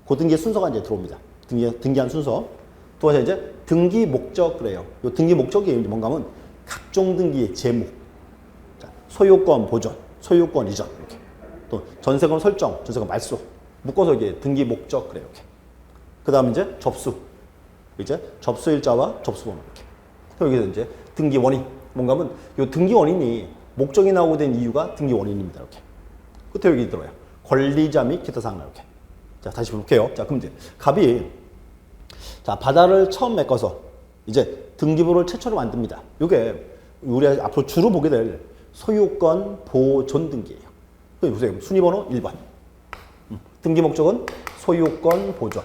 A: 그 등기의 순서가 이제 들어옵니다. 등기한 순서. 또 이제 등기 목적 그래요. 요 등기 목적이 뭔가 하면 각종 등기의 제목. 자, 소유권 보존, 소유권 이전 이렇게. 또 전세금 설정, 전세금 말소. 묶어서 이게 등기 목적 그래요. 이렇게. 그다음 이제 접수. 이제 접수 일자와 접수번호 이렇게. 또 여기서 이제 등기 원인. 뭔가 하면 요 등기 원인이 목적이 나오게 된 이유가 등기 원인입니다. 이렇게. 끝에 여기 들어요. 권리자 및 기타 사항 이렇게. 자, 다시 볼게요. 자, 그럼 이제 갑이 자, 바다를 처음 메꿔서 이제 등기부를 최초로 만듭니다. 요게 우리 앞으로 주로 보게 될 소유권 보존 등기예요. 여기 보세요. 순위번호 1번. 등기 목적은 소유권 보존.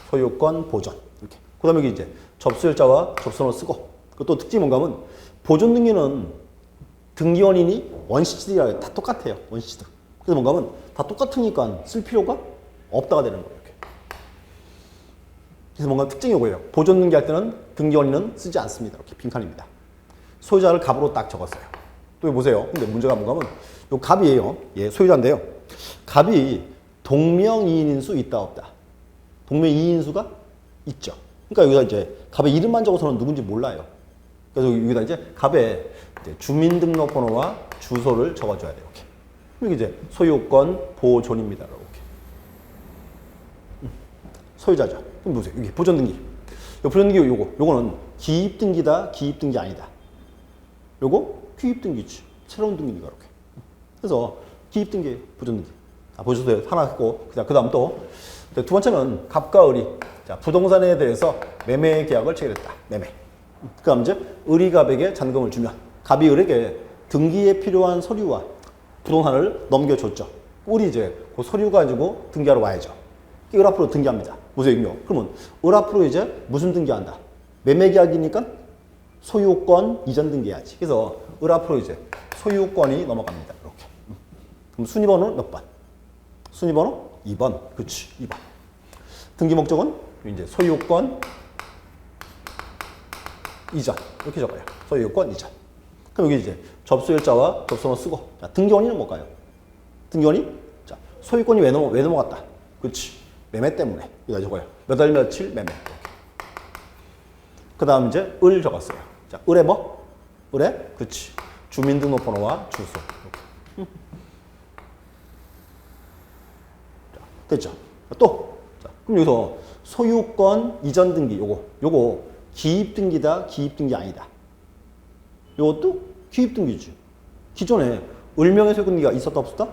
A: 소유권 보존. 이렇게. 그 다음에 여기 이제 접수일자와 접수번호 쓰고. 또 특징이 뭔가 하면 보존 등기는 등기 원인이 원시취득이라 다 똑같아요. 원시취득. 그래서 뭔가 하면 다 똑같으니까 쓸 필요가 없다가 되는 거예요. 이렇게. 그래서 뭔가 특징이 뭐예요? 보존 등기할 때는 등기 원인은 쓰지 않습니다. 이렇게 빈칸입니다. 소유자를 갑으로 딱 적었어요. 또 보세요. 근데 문제가 뭔가 하면 요 갑이에요. 예, 소유자인데요. 갑이 동명이인인 수 있다 없다. 동명이인인 수가 있죠. 그러니까 여기다 이제 갑의 이름만 적어서는 누군지 몰라요. 그래서 여기다 이제 갑의 이제 주민등록번호와 주소를 적어줘야 돼요. 이렇게. 이게 이제 소유권 보존입니다. 이렇게. 소유자죠. 그럼 보세요. 여기 보존 등기. 보존 등기 요거는 기입 등기다, 기입 등기 아니다. 요거 기입 등기지. 새로운 등기니까 이렇게. 그래서 기입 등기, 보존 등기. 아, 보셨어요? 하나 했고 그 다음 또 두 번째는 갑과 을이 자, 부동산에 대해서 매매 계약을 체결했다. 매매. 그 다음 이제 을이 갑에게 잔금을 주면 갑이 을에게 등기에 필요한 서류와 부동산을 넘겨줬죠. 을이 이제 그 서류 가지고 등기하러 와야죠. 을 앞으로 등기합니다. 무슨 의미요? 그러면 을 앞으로 이제 무슨 등기한다? 매매 계약이니까 소유권 이전 등기해야지. 그래서 을 앞으로 이제 소유권이 넘어갑니다. 이렇게. 그럼 순위번호는 몇 번? 순위번호 2번. 그렇지. 2번. 등기 목적은 이제 소유권 이전. 이렇게 적어요. 소유권 이전. 그럼 여기 이제 접수일자와 접수번호 쓰고. 자, 등기원인은 뭘까요? 등기원인? 자, 소유권이 왜 넘어갔다? 그렇지. 매매 때문에. 여기다 적어요. 몇 월 며칠 매매. 그 다음 이제 을 적었어요. 자, 을에 뭐? 을에? 그렇지. 주민등록번호와 주소. 이렇게. 자, 됐죠? 또. 자, 그럼 여기서 소유권 이전 등기 요거 기입 등기다, 기입 등기 아니다. 요것도 기입 등기지. 기존에 을명의 소유권등기가 있었다 없었다?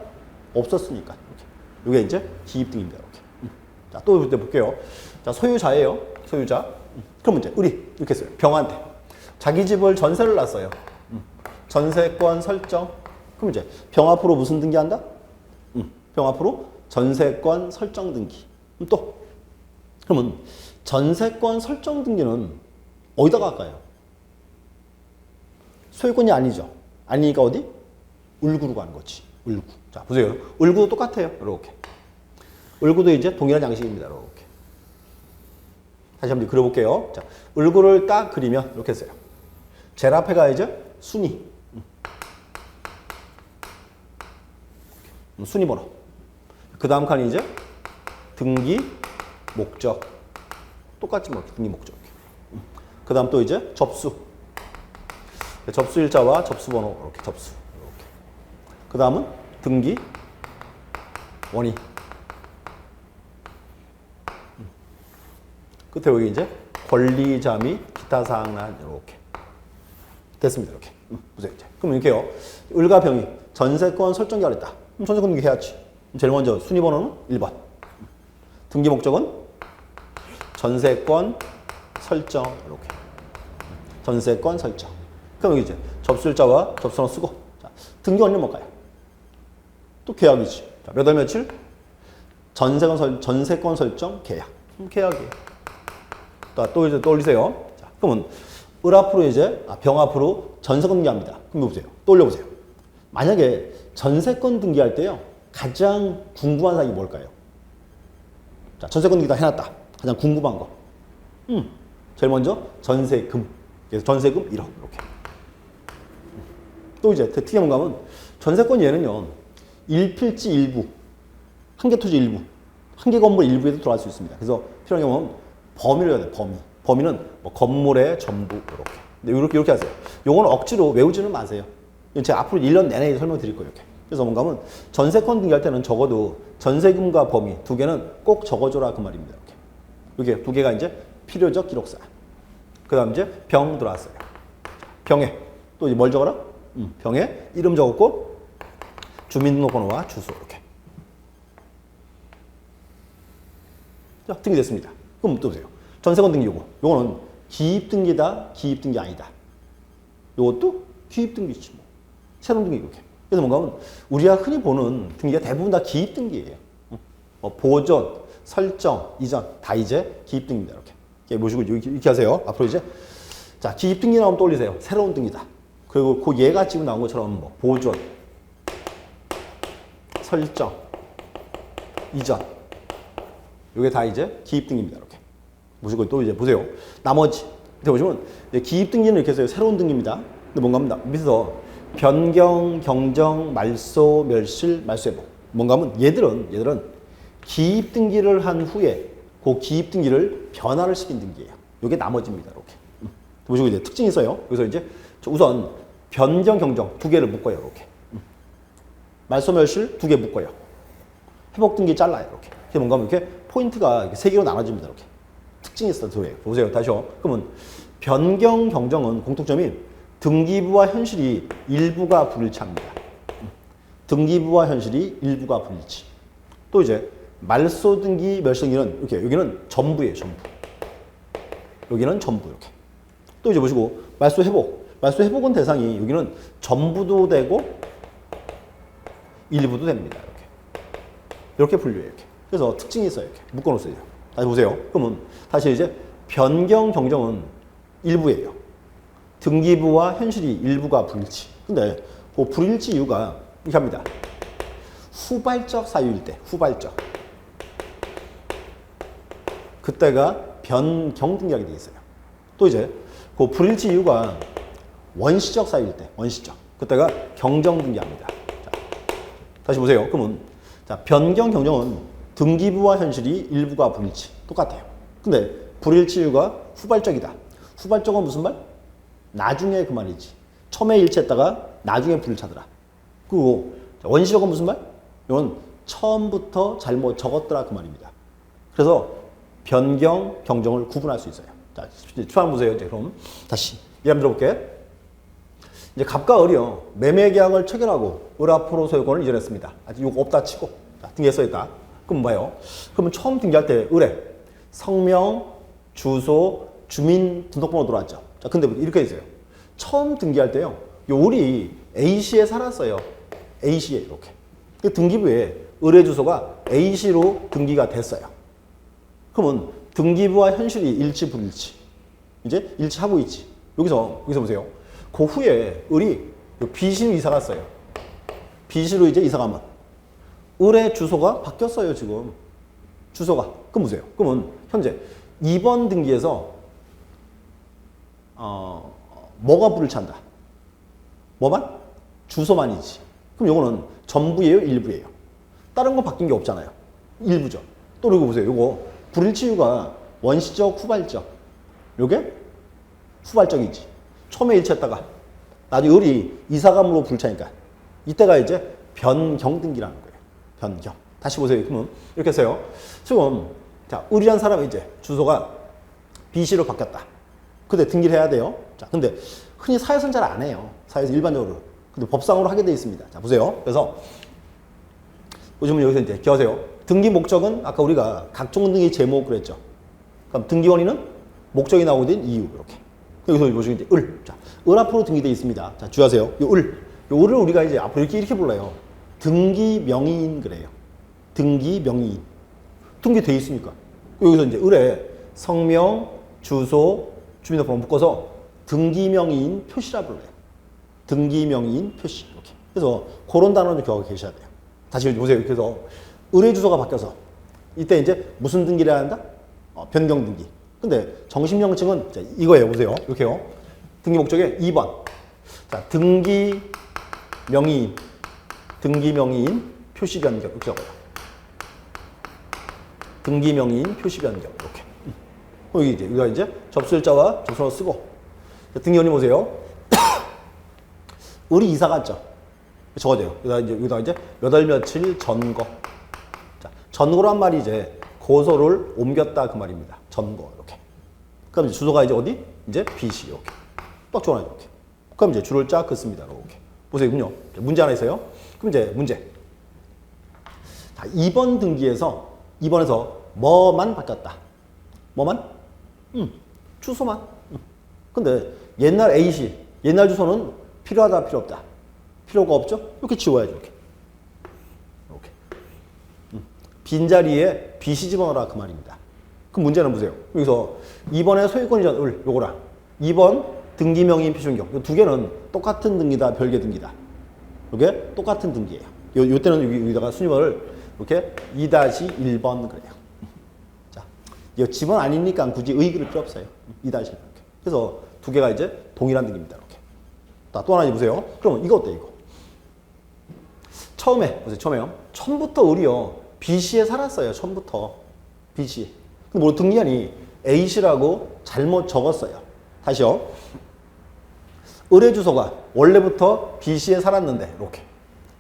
A: 없었으니까. 이렇게. 요게 이제 기입 등기입니다. 이렇게. 자, 또 볼게요. 자, 소유자예요. 소유자. 그럼 이제 을이 이렇게 했어요. 병한테 자기 집을 전세를 놨어요. 전세권 설정. 그럼 이제 병 앞으로 무슨 등기한다? 병 앞으로 전세권 설정 등기. 또 그러면 전세권 설정 등기는 어디다가 할까요? 소유권이 아니죠. 아니니까 어디? 을구로 가는 거지. 을구. 자, 보세요. 을구도 똑같아요. 이렇게. 을구도 이제 동일한 양식입니다. 이렇게. 다시 한번 그려볼게요. 자, 을구를 딱 그리면 이렇게 했어요. 제일 앞에가 이제 순위. 순위 번호. 그 다음 칸이 이제 등기 목적. 똑같지 뭐 등기 목적. 그 다음 또 이제 접수. 접수일자와 접수번호 이렇게 접수. 이렇게. 그 다음은 등기 원인. 끝에 여기 이제 권리자 및 기타 사항란 이렇게 됐습니다. 이렇게. 보세요. 이제. 그럼 이렇게요. 을과 병이 전세권 설정 계약을 했다. 그럼 전세권 등기 해야지. 제일 먼저 순위 번호는 1번. 등기 목적은 전세권 설정 이렇게. 전세권 설정. 그럼 여기 이제 접수일자와 접수번호 쓰고. 자, 등기 원인은 뭘까요? 또 계약이지. 자, 몇 월 며칠? 전세권 설정 계약. 계약이에요. 또 이제 떠올리세요. 자, 그러면 을 앞으로 이제 병 앞으로 전세권 등기합니다. 그럼 보세요. 떠올려보세요. 만약에 전세권 등기할 때요. 가장 궁금한 사항이 뭘까요? 자, 전세권 등기 다 해놨다. 가장 궁금한 거. 제일 먼저 전세금. 그래서 전세금 1억 이렇게. 또 이제 특이한 가면 전세권 얘는요. 일필지 일부, 한개 토지 일부, 한개 건물 일부에도 들어갈 수 있습니다. 그래서 필요한 경우는 범위를 해야 돼요. 범위는 뭐 건물의 전부 이렇게. 근데 이렇게 하세요. 요거는 억지로 외우지는 마세요. 제가 앞으로 1년 내내 설명드릴 거예요. 이렇게. 그래서 뭔가 하면 전세권 등기할 때는 적어도 전세금과 범위 두 개는 꼭 적어줘라 그 말입니다. 이렇게. 이게 두 개가 이제 필요적 기록사. 그 다음 이제 병 들어왔어요. 병에 또 뭘 적어라? 병에 이름 적었고 주민등록번호와 주소 이렇게. 자, 등기됐습니다. 그럼 또 보세요. 전세권 등기 요거는 기입 등기다, 기입 등기 아니다. 요것도 기입 등기지 뭐. 새로운 등기 이렇게. 그래서 뭔가 하면 우리가 흔히 보는 등기가 대부분 다 기입 등기예요. 보존, 설정, 이전 다 이제 기입 등기입니다. 이렇게 보시고 이렇게 하세요. 앞으로 이제 자, 기입 등기 나오면 떠올리세요. 새로운 등기다. 그리고 그 얘가 지금 나온 것처럼 뭐 보존, 설정, 이전 이게 다 이제 기입 등기입니다. 이렇게 보시고 또 이제 보세요. 나머지 밑에 보시면 기입 등기는 이렇게 해서 새로운 등기입니다. 근데 뭔가 합니다. 밑에서 변경, 경정, 말소, 멸실, 말소회복. 뭔가 하면 얘들은 기입 등기를 한 후에 그 기입 등기를 변화를 시킨 등기예요. 이게 나머지입니다. 이렇게 보시고 이제 특징이 있어요. 그래서 이제 우선 변경, 경정 두 개를 묶어요. 이렇게 말소, 멸실 두 개 묶어요. 회복 등기 잘라요. 이렇게. 뭔가 하면 이렇게 포인트가 세 개로 나눠집니다. 이렇게 특징이 있어요. 보세요. 다시요. 그러면 변경, 경정은 공통점이 등기부와 현실이 일부가 불일치합니다. 등기부와 현실이 일부가 불일치. 또 이제 말소 등기, 멸소 등기는 이렇게 여기는 전부예요, 전부. 여기는 전부 이렇게. 또 이제 보시고 말소 회복. 말소 회복은 대상이 여기는 전부도 되고 일부도 됩니다. 이렇게 분류해요. 이렇게. 그래서 특징이 있어요. 이렇게 묶어놓으세요. 다시 보세요. 그러면 다시 이제 변경 경정은 일부예요. 등기부와 현실이 일부가 불일치. 근데 그 불일치 이유가 이렇게 합니다. 후발적 사유일 때, 후발적. 그때가 변경 등기하게 돼 있어요. 또 이제 그 불일치 이유가 원시적 사유일 때, 원시적. 그때가 경정 등기합니다. 자, 다시 보세요. 그러면 자, 변경 경정은 등기부와 현실이 일부가 불일치. 똑같아요. 근데 불일치 이유가 후발적이다. 후발적은 무슨 말? 나중에 그 말이지. 처음에 일치했다가 나중에 불일치하더라. 그리고 원시적은 무슨 말? 이건 처음부터 잘못 적었더라 그 말입니다. 그래서 변경 경정을 구분할 수 있어요. 자, 추한 보세요. 이제 그럼 다시 예를 한번 들어볼게. 이제 갑과 을이요. 매매 계약을 체결하고 을 앞으로 소유권을 이전했습니다. 아직 이거 없다 치고 자, 등기에 써있다. 그럼 뭐예요? 그러면 처음 등기할 때 을에 성명, 주소, 주민등록번호 들어왔죠. 자, 근데 이렇게 있어요. 처음 등기할 때요. 요 을이 A시에 살았어요. A시에 이렇게. 등기부에 을의 주소가 A시로 등기가 됐어요. 그러면 등기부와 현실이 일치 불일치. 이제 일치하고 있지. 여기서 보세요. 그 후에 을이 B시로 이사 갔어요. B시로 이제 이사 가면 을의 주소가 바뀌었어요, 지금. 주소가. 그럼 보세요. 그러면 현재 2번 등기에서 뭐가 불일치한다? 뭐만? 주소만이지. 그럼 요거는 전부예요, 일부예요? 다른 거 바뀐 게 없잖아요. 일부죠. 또 이거 보세요. 요거 불일치 이유가 원시적, 후발적. 요게 후발적이지. 처음에 일치했다가 나중에 을이 이사감으로 불차니까 이때가 이제 변경 등기라는 거예요. 변경. 다시 보세요. 그러면 이렇게 해서요. 지금 자, 을이란 사람이 이제 주소가 B시로 바뀌었다. 근데 등기를 해야 돼요. 자, 근데 흔히 사회에서는 잘 안 해요. 사회에서 일반적으로. 근데 법상으로 하게 돼 있습니다. 자, 보세요. 그래서 보시면 여기서 이제 기억하세요. 등기 목적은 아까 우리가 각종 등기 제목 그랬죠. 그럼 등기 원인은 목적이 나오게 된 이유 이렇게. 여기서 보시면 이제 을. 자, 을 앞으로 등기되어 있습니다. 자, 주의하세요. 요 을. 요 을을 우리가 이제 앞으로 이렇게 불러요. 등기 명의인 그래요. 등기 명의인. 등기되어 있으니까. 여기서 이제 을에 성명, 주소, 주민등록번호 묶어서 등기 명의인 표시라 불러요. 등기 명의인 표시. 이렇게. 그래서 그런 단어를 기억하고 계셔야 돼요. 다시 보세요. 그래서 을의 주소가 바뀌어서 이때 이제 무슨 등기를 해야 한다? 변경 등기. 근데 정식 명칭은 이거예요. 보세요. 이렇게요. 등기 목적에 2번. 자, 등기 명의인. 등기 명의인 표시 변경. 이렇게 적어요. 등기 명의인 표시 변경. 이렇게. 여기 이제 우리가 이제 접수일자와 접수번호 쓰고. 등기 원인 보세요. 을이 이사 갔죠. 적어줘요. 여기다 이제 몇 월 며칠 전거. 자, 전거란 말이 이제 고소를 옮겼다 그 말입니다. 전거 이렇게. 그럼 이제 주소가 이제 어디? 이제 B시 이렇게. 딱 좋아요 이렇게. 그럼 이제 줄을 쫙 긋습니다. 이렇게. 보세요, 군요. 문제 하나 있어요. 그럼 이제 문제. 자, 2번 등기에서 2번에서 뭐만 바뀌었다. 뭐만? 주소만. 근데 옛날 A시, 옛날 주소는 필요하다, 필요 없다. 필요가 없죠? 이렇게 지워야죠. 이렇게. 이렇게. 빈자리에 B시 집어넣어라 그 말입니다. 그럼 문제는 보세요. 여기서 2번에 소유권 이전 을 요거랑 2번 등기명의인 표시변경 이 두 개는 똑같은 등기다, 별개 등기다. 이게 똑같은 등기예요. 요 때는 여기다가 순위번호를 이렇게 2-1번 그래요. 자, 이거 집은 아니니까 굳이 의 그릴 필요 없어요. 2-1 이렇게. 그래서 두 개가 이제 동일한 등기입니다. 이렇게. 또 하나 보세요. 그러면 이거 어때 이거? 처음에 보세요. 처음에요. 처음부터 을이요. B시에 살았어요. 처음부터 B시. 근데 뭐 등기한이 A시라고 잘못 적었어요. 다시요. 을의 주소가 원래부터 B시에 살았는데 이렇게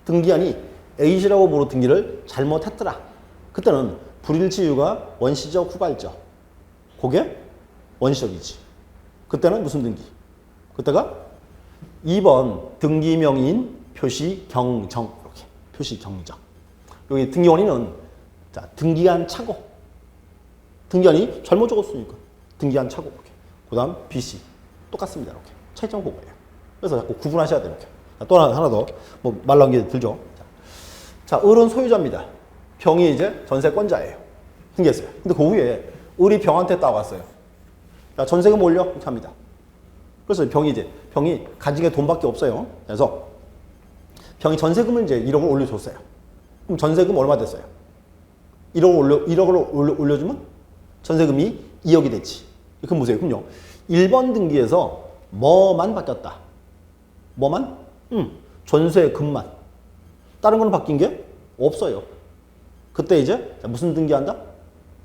A: 등기한이 A시라고 모로 등기를 잘못했더라. 그때는 불일치 이유가 원시적, 후발적. 그게 원시적이지. 그때는 무슨 등기? 그때가 2번 등기명의인 표시 경정. 이렇게 표시 경정. 여기 등기 원인은 자, 등기한 차고. 등기한이 잘못 적었으니까. 등기한 차고. 이렇게. 그 다음 BC. 똑같습니다. 이렇게. 차이점 그거예요. 그래서 자꾸 구분하셔야 돼요. 이렇게. 자, 또 하나 더. 뭐, 말 나온 게 들죠. 자, 을은 소유자입니다. 병이 이제 전세권자예요. 등기했어요. 근데 그 후에 을이 병한테 따왔어요. 자, 전세금 올려? 이렇게 합니다. 그래서 병이 가진 게 돈밖에 없어요. 그래서 병이 전세금을 이제 1억을 올려줬어요. 그럼 전세금 얼마 됐어요? 1억을 올려주면 전세금이 2억이 됐지. 그럼 보세요. 그럼요. 1번 등기에서 뭐만 바뀌었다. 뭐만? 전세금만. 다른 거는 바뀐 게 없어요. 그때 이제 무슨 등기한다?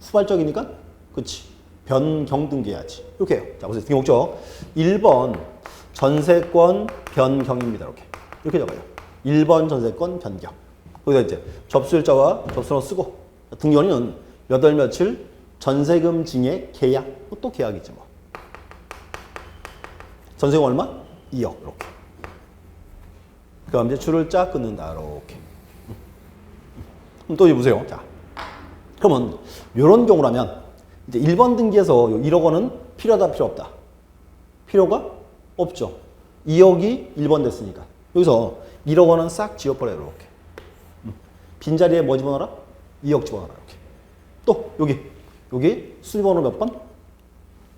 A: 후발적이니까 그치. 변경 등기해야지. 이렇게 해요. 자, 보세요. 등기 목적. 1번 전세권 변경입니다. 이렇게 적어요. 1번 전세권 변경. 거기다 이제 접수일자와 접수로 쓰고 등기원인은 몇 월 며칠 전세금 징의 계약. 또 계약이지 뭐. 전세금 얼마? 2억. 이렇게. 그 다음 이제 줄을 쫙 끊는다. 이렇게. 그럼 또 보세요. 자, 그러면 이런 경우라면 이제 1번 등기에서 1억 원은 필요하다, 필요 없다? 필요가 없죠. 2억이 1번 됐으니까. 여기서 1억 원은 싹 지워버려요. 이렇게. 빈자리에 뭐 집어넣어라? 2억 집어넣어라. 이렇게. 또 여기 수리번호 몇 번?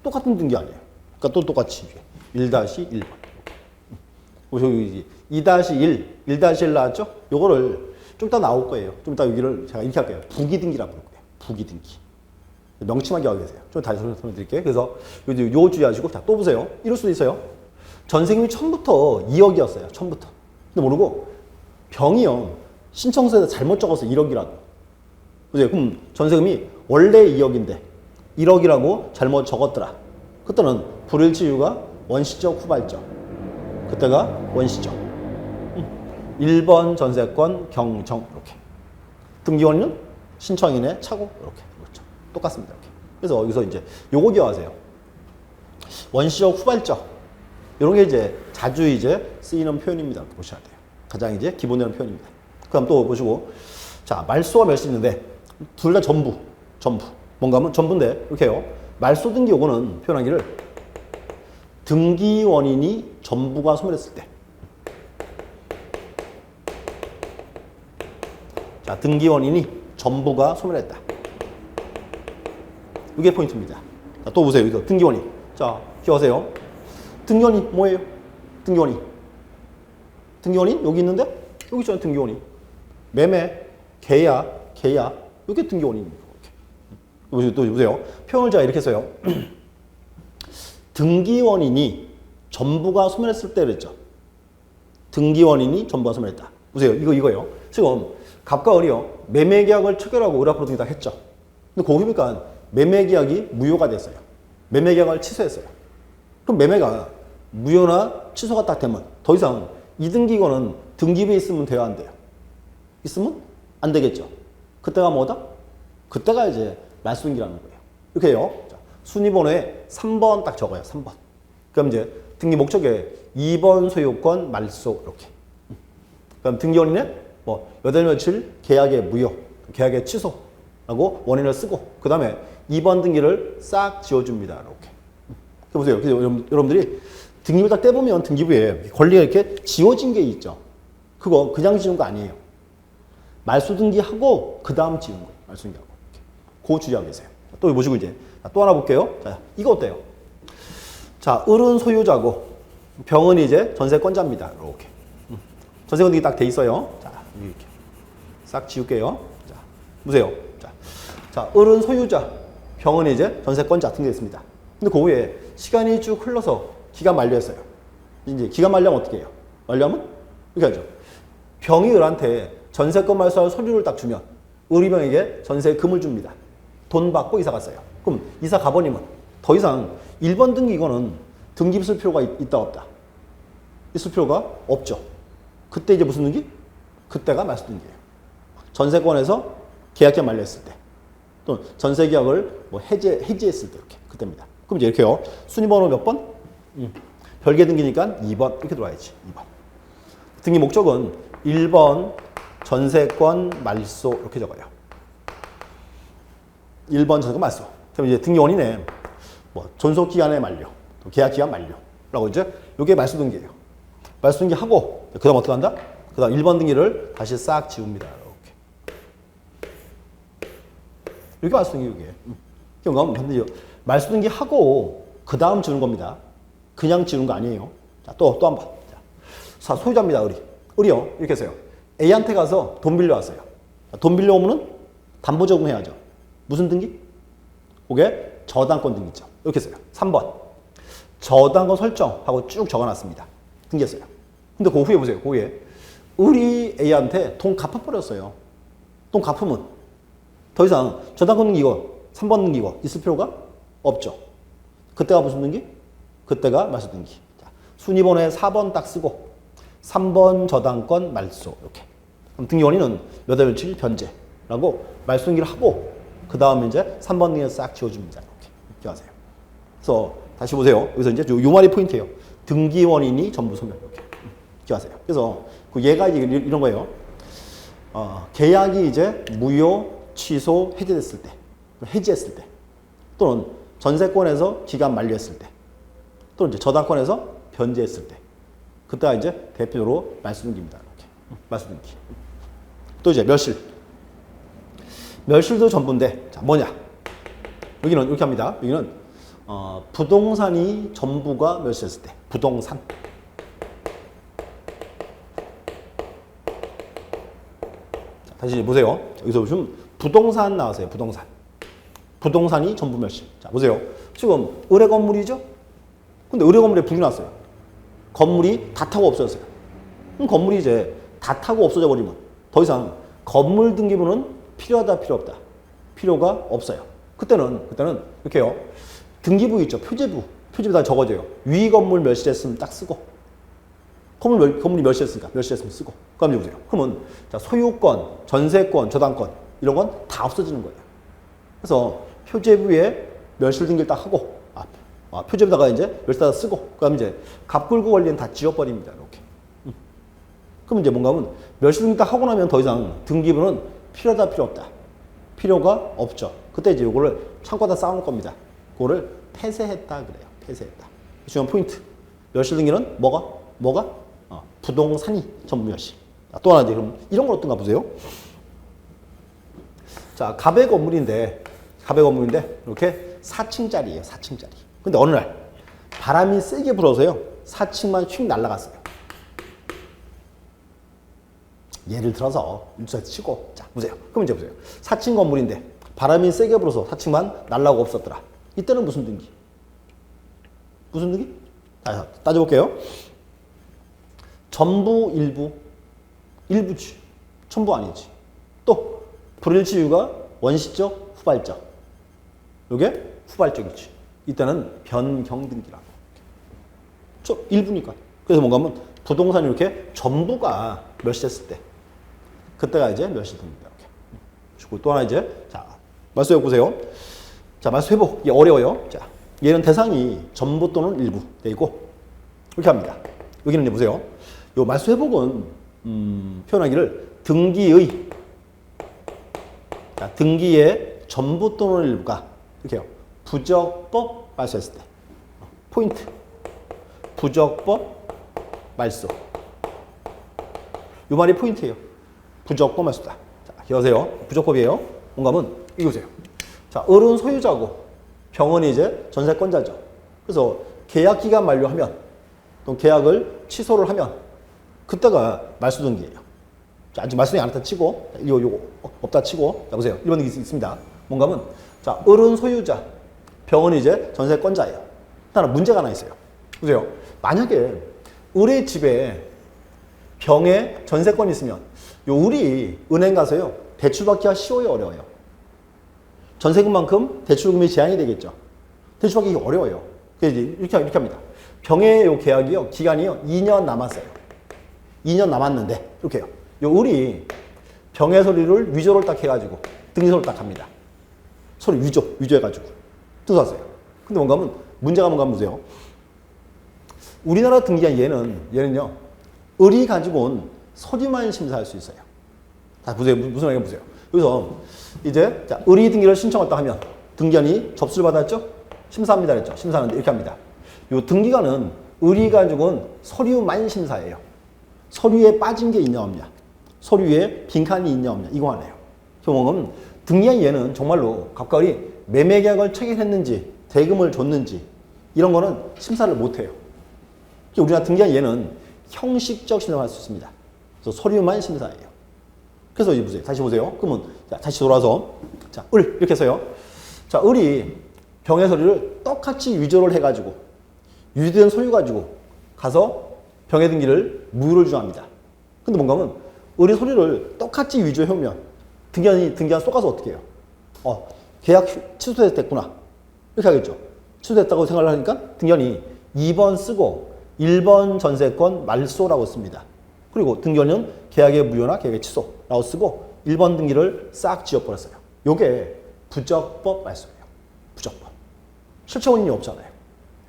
A: 똑같은 등기 아니에요. 그러니까 또 똑같이 1-1번. 여기 2-1, 1-1 나왔죠? 요거를 좀 이따 나올 거예요. 좀 이따 여기를 제가 이렇게 할게요. 부기등기라고 부를 거예요. 부기등기. 명칭하게 하고 계세요. 좀 다시 설명드릴게요. 그래서 요 주의하시고, 자, 또 보세요. 이럴 수도 있어요. 전세금이 처음부터 2억이었어요. 처음부터. 근데 모르고 병이요. 신청서에서 잘못 적어서 1억이라고. 보세요. 그럼 전세금이 원래 2억인데 1억이라고 잘못 적었더라. 그때는 불일치유가 원시적, 후발적. 그때가 원시적. 1번 전세권 경정 이렇게. 등기원인은 신청인의 차고 이렇게. 그렇죠. 똑같습니다. 이렇게. 그래서 여기서 이제 요거 기억하세요. 원시적, 후발적. 이런 게 이제 자주 이제 쓰이는 표현입니다. 이렇게 보셔야 돼요. 가장 이제 기본되는 표현입니다. 그럼 또 보시고, 자, 말소가 몇 수 있는데 둘 다 전부. 뭔가 하면 전부인데 이렇게 해요. 말소 등기 요거는 표현하기를 등기 원인이 전부가 소멸했을 때. 자, 등기 원인이 전부가 소멸했다. 이게 포인트입니다. 자, 또 보세요. 이거 등기 원인. 자, 기억하세요. 등기 원인 뭐예요? 등기 원인. 등기 원인 여기 있는데 여기 있잖아요. 등기 원인. 매매, 계약. 이게 등기 원인입니다. 이렇게. 또 보세요. 표현을 제가 이렇게 써요. 등기 원인이 전부가 소멸했을 때 그랬죠. 등기 원인이 전부가 소멸했다. 보세요. 이거예요. 지금 갑과 을이요. 매매 계약을 체결하고 을 앞으로 등기 다 했죠. 근데 거기 보니까 매매 계약이 무효가 됐어요. 매매 계약을 취소했어요. 그럼 매매가 무효나 취소가 딱 되면 더 이상 이등기권은 등기부에 있으면 돼야 안 돼요. 있으면 안 되겠죠. 그때가 뭐다? 그때가 이제 말소등기라는 거예요. 이렇게 해요. 자, 순위번호에 3번 딱 적어요. 3번. 그럼 이제 등기 목적에 2번 소유권 말소 이렇게. 그럼 등기원인은 뭐 8 며칠 계약의 무효, 계약의 취소라고 원인을 쓰고 그 다음에 2번 등기를 싹 지워줍니다. 이렇게. 보세요. 그래서 여러분들이 등기부 딱 떼보면 등기부에 권리가 이렇게 지워진 게 있죠. 그거 그냥 지운 거 아니에요. 말소 등기하고 그 다음 지운 거예요. 말소 등기하고. 그거 주의하고 계세요. 또 보시고 이제 또 하나 볼게요. 자, 이거 어때요? 자, 을은 소유자고 병은 이제 전세권자입니다. 이렇게. 전세권 등기 딱 돼 있어요. 자, 이렇게 싹 지울게요. 자, 보세요. 자, 을은 소유자, 병은 이제 전세권자 등기했습니다. 근데 그 후에 시간이 쭉 흘러서 기간 만료했어요. 이제 기간 만료하면 어떻게 해요? 만료하면 이렇게 하죠. 병이 을한테 전세권 말소할 서류를 딱 주면 을이 병에게 전세금을 줍니다. 돈 받고 이사 갔어요. 그럼 이사 가버리면 더 이상 1번 등기 이거는 등기 쓸 필요가 있다 없다? 있을 필요가 없죠. 그때 이제 무슨 등기? 그때가 말소 등기예요. 전세권에서 계약기간 만료했을 때. 또 전세계약을 뭐 해지했을 때 이렇게. 그때입니다. 그럼 이제 이렇게요. 순위번호 몇 번? 별개 등기니까 2번 이렇게 들어와야지. 2번. 등기 목적은 1번 전세권 말소 이렇게 적어요. 1번 전세권 말소. 그럼 이제 등기 원인에 뭐 존속 기간의 만료, 또 계약 기간 만료라고 이제 요게 말소 등기예요. 말소 등기 하고 그다음 어떻게 한다? 그다음 1번 등기를 다시 싹 지웁니다. 이렇게 말소 등기 이게. 근데 말소 등기 하고 그다음 지우는 겁니다. 그냥 지우는 거 아니에요. 자, 또 한 번. 자, 소유자입니다. 의리요. 이렇게 해서요. A한테 가서 돈 빌려왔어요. 돈 빌려오면은 담보저금 해야죠. 무슨 등기? 그게 저당권 등기죠. 이렇게 했어요. 3번. 저당권 설정하고 쭉 적어놨습니다. 등기했어요. 근데 그 후에 보세요. 그 후에. 의리 A한테 돈 갚아버렸어요. 돈 갚으면 더 이상 저당권 등기고 3번 등기고 있을 필요가 없죠. 그때가 무슨 등기? 그때가 말소 등기. 자, 순위번호에 4번 딱 쓰고 3번 저당권 말소 이렇게. 그럼 등기 원인은 몇 월 며칠 변제라고 말소 등기를 하고 그 다음에 이제 3번 등기를 싹 지워줍니다. 이렇게 기억하세요. 그래서 다시 보세요. 여기서 이제 요 말이 포인트예요. 등기 원인이 전부 소멸 이렇게 기억하세요. 그래서 그 얘가 이제 이런 거예요. 계약이 이제 무효, 취소, 해지됐을 때, 해지했을 때, 또는 전세권에서 기간 만료했을 때, 또는 이제 저당권에서 변제했을 때, 그때가 이제 대표적으로 말소등기입니다. 이렇게 말소등기. 또 이제 멸실. 멸실도 전부인데, 자 뭐냐? 여기는 이렇게 합니다. 여기는 부동산이 전부가 멸실했을 때, 부동산. 자, 다시 보세요. 여기서 보시면 부동산 나왔어요. 부동산. 부동산이 전부 멸실. 자 보세요. 지금 의뢰 건물이죠? 근데 의뢰 건물에 불이 났어요. 건물이 다 타고 없어졌어요. 그럼 건물이 이제 다 타고 없어져 버리면 더 이상 건물 등기부는 필요하다 필요 없다. 필요가 없어요. 그때는 이렇게 해요. 등기부 있죠. 표제부다 적어줘요. 위 건물 멸실했으면 딱 쓰고 건물이 멸실했으니까 멸실했으면 쓰고 그럼 보세요. 그러면 자, 소유권, 전세권, 저당권 이런 건 다 없어지는 거예요. 그래서 표제부에 멸실 등기를 딱 하고 표제부다가 이제 멸실다 쓰고 그다음 이제 갑굴구 권리는 다 지워버립니다. 이렇게. 그럼 이제 뭔가 하면 멸실 등기 딱 하고 나면 더 이상 등기부는 필요하다 필요 없다. 필요가 없죠. 그때 이제 이거를 창고에다 쌓아놓을 겁니다. 그거를 폐쇄했다 그래요. 폐쇄했다. 중요한 포인트. 멸실 등기는 뭐가? 부동산이 전부 멸실. 또 하나 이제 그럼 이런 건 어떤가 보세요. 자, 갑의 건물인데 이렇게 4층짜리예요. 4층짜리. 근데 어느 날 바람이 세게 불어서요. 4층만 휙 날아갔어요. 예를 들어서 일주일 치고 자 보세요. 그럼 이제 보세요. 4층 건물인데 바람이 세게 불어서 4층만 날라고 없었더라. 이때는 무슨 등기? 무슨 등기? 따져볼게요. 전부 일부지. 전부 아니지. 또 불일치 이유가 원시적, 후발적. 이게 후발적이지. 이때는 변경 등기라고. 일부니까. 그래서 뭔가 하면 부동산이 이렇게 전부가 멸실했을 때 그때가 이제 멸실 등기입니다. 이렇게. 또 하나 이제 자 말소 회복 보세요. 자 말소 회복 이게 어려워요. 자 얘는 대상이 전부 또는 일부 돼 있고 이렇게 합니다. 여기는 이제 보세요. 요 말소 회복은 표현하기를 등기의 자, 등기의 전부 또는 일부가 이렇게 해요. 부적법 말소했을 때 포인트 부적법 말소 요 말이 포인트예요. 부적법 말소다. 자, 기억하세요. 부적법이에요. 뭔가 하면 이거 보세요. 자, 을은 소유자고 병원이 이제 전세권자죠. 그래서 계약 기간 만료하면 또 계약을 취소를 하면 그때가 말소 등기예요. 자, 아직 말소 등기 안 했다 치고 요거 없다 치고 자 보세요. 이런 게 있습니다. 뭔가 하면 자, 을은 소유자 병원이 이제 전세권자예요. 하나 문제가 하나 있어요. 보세요. 만약에 을의 집에 병에 전세권이 있으면 요 을이 은행 가서요. 대출받기가 쉬워요, 어려워요? 전세금만큼 대출금이 제한이 되겠죠. 대출받기 어려워요. 그래서 이렇게 합니다. 병의 요 계약이요. 기간이요. 2년 남았어요. 2년 남았는데 이렇게 해요. 요 을이 병의 서류를 위조를 딱 해가지고 등기소를 딱 합니다. 서류 위조해가지고 뜯어왔어요. 근데 뭔가 하면 문제가 뭔가 하면 보세요. 우리나라 등기한 얘는요. 을이 가지고 온 서류만 심사할 수 있어요. 다 보세요. 무슨 말인가 보세요. 여기서 이제 자, 의리 등기를 신청했다 하면 등기관이 접수를 받았죠? 심사합니다 그랬죠? 심사하는데 이렇게 합니다. 요 등기관은 의리 가지고는 서류만 심사해요. 서류에 빠진 게 있냐 없냐, 서류에 빈칸이 있냐 없냐 이거만 해요. 경험은 등기한 얘는 정말로 갑과을이 매매계약을 체결했는지 대금을 줬는지 이런 거는 심사를 못해요. 우리나라 등기한 얘는 형식적 심사를 할 수 있습니다. 그래서 서류만 심사해요. 그래서 이제 보세요. 다시 보세요. 그러면 자, 다시 돌아서 자, 을 이렇게 해서요. 자, 을이 병의 서류를 똑같이 위조를 해가지고 유지된 서류 가지고 가서 병의 등기를 무효를 주장합니다. 근데 뭔가 하면 을이 서류를 똑같이 위조해오면 등기관 쏘가서 어떻게 해요? 계약 취소됐구나 이렇게 하겠죠. 취소됐다고 생각을 하니까 등기관이 2번 쓰고 1번 전세권 말소라고 씁니다. 그리고 등기관은 계약의 무효나 계약의 취소라고 쓰고 1번 등기를 싹 지워버렸어요. 요게 부적법 말소예요. 부적법. 실체 원인이 없잖아요.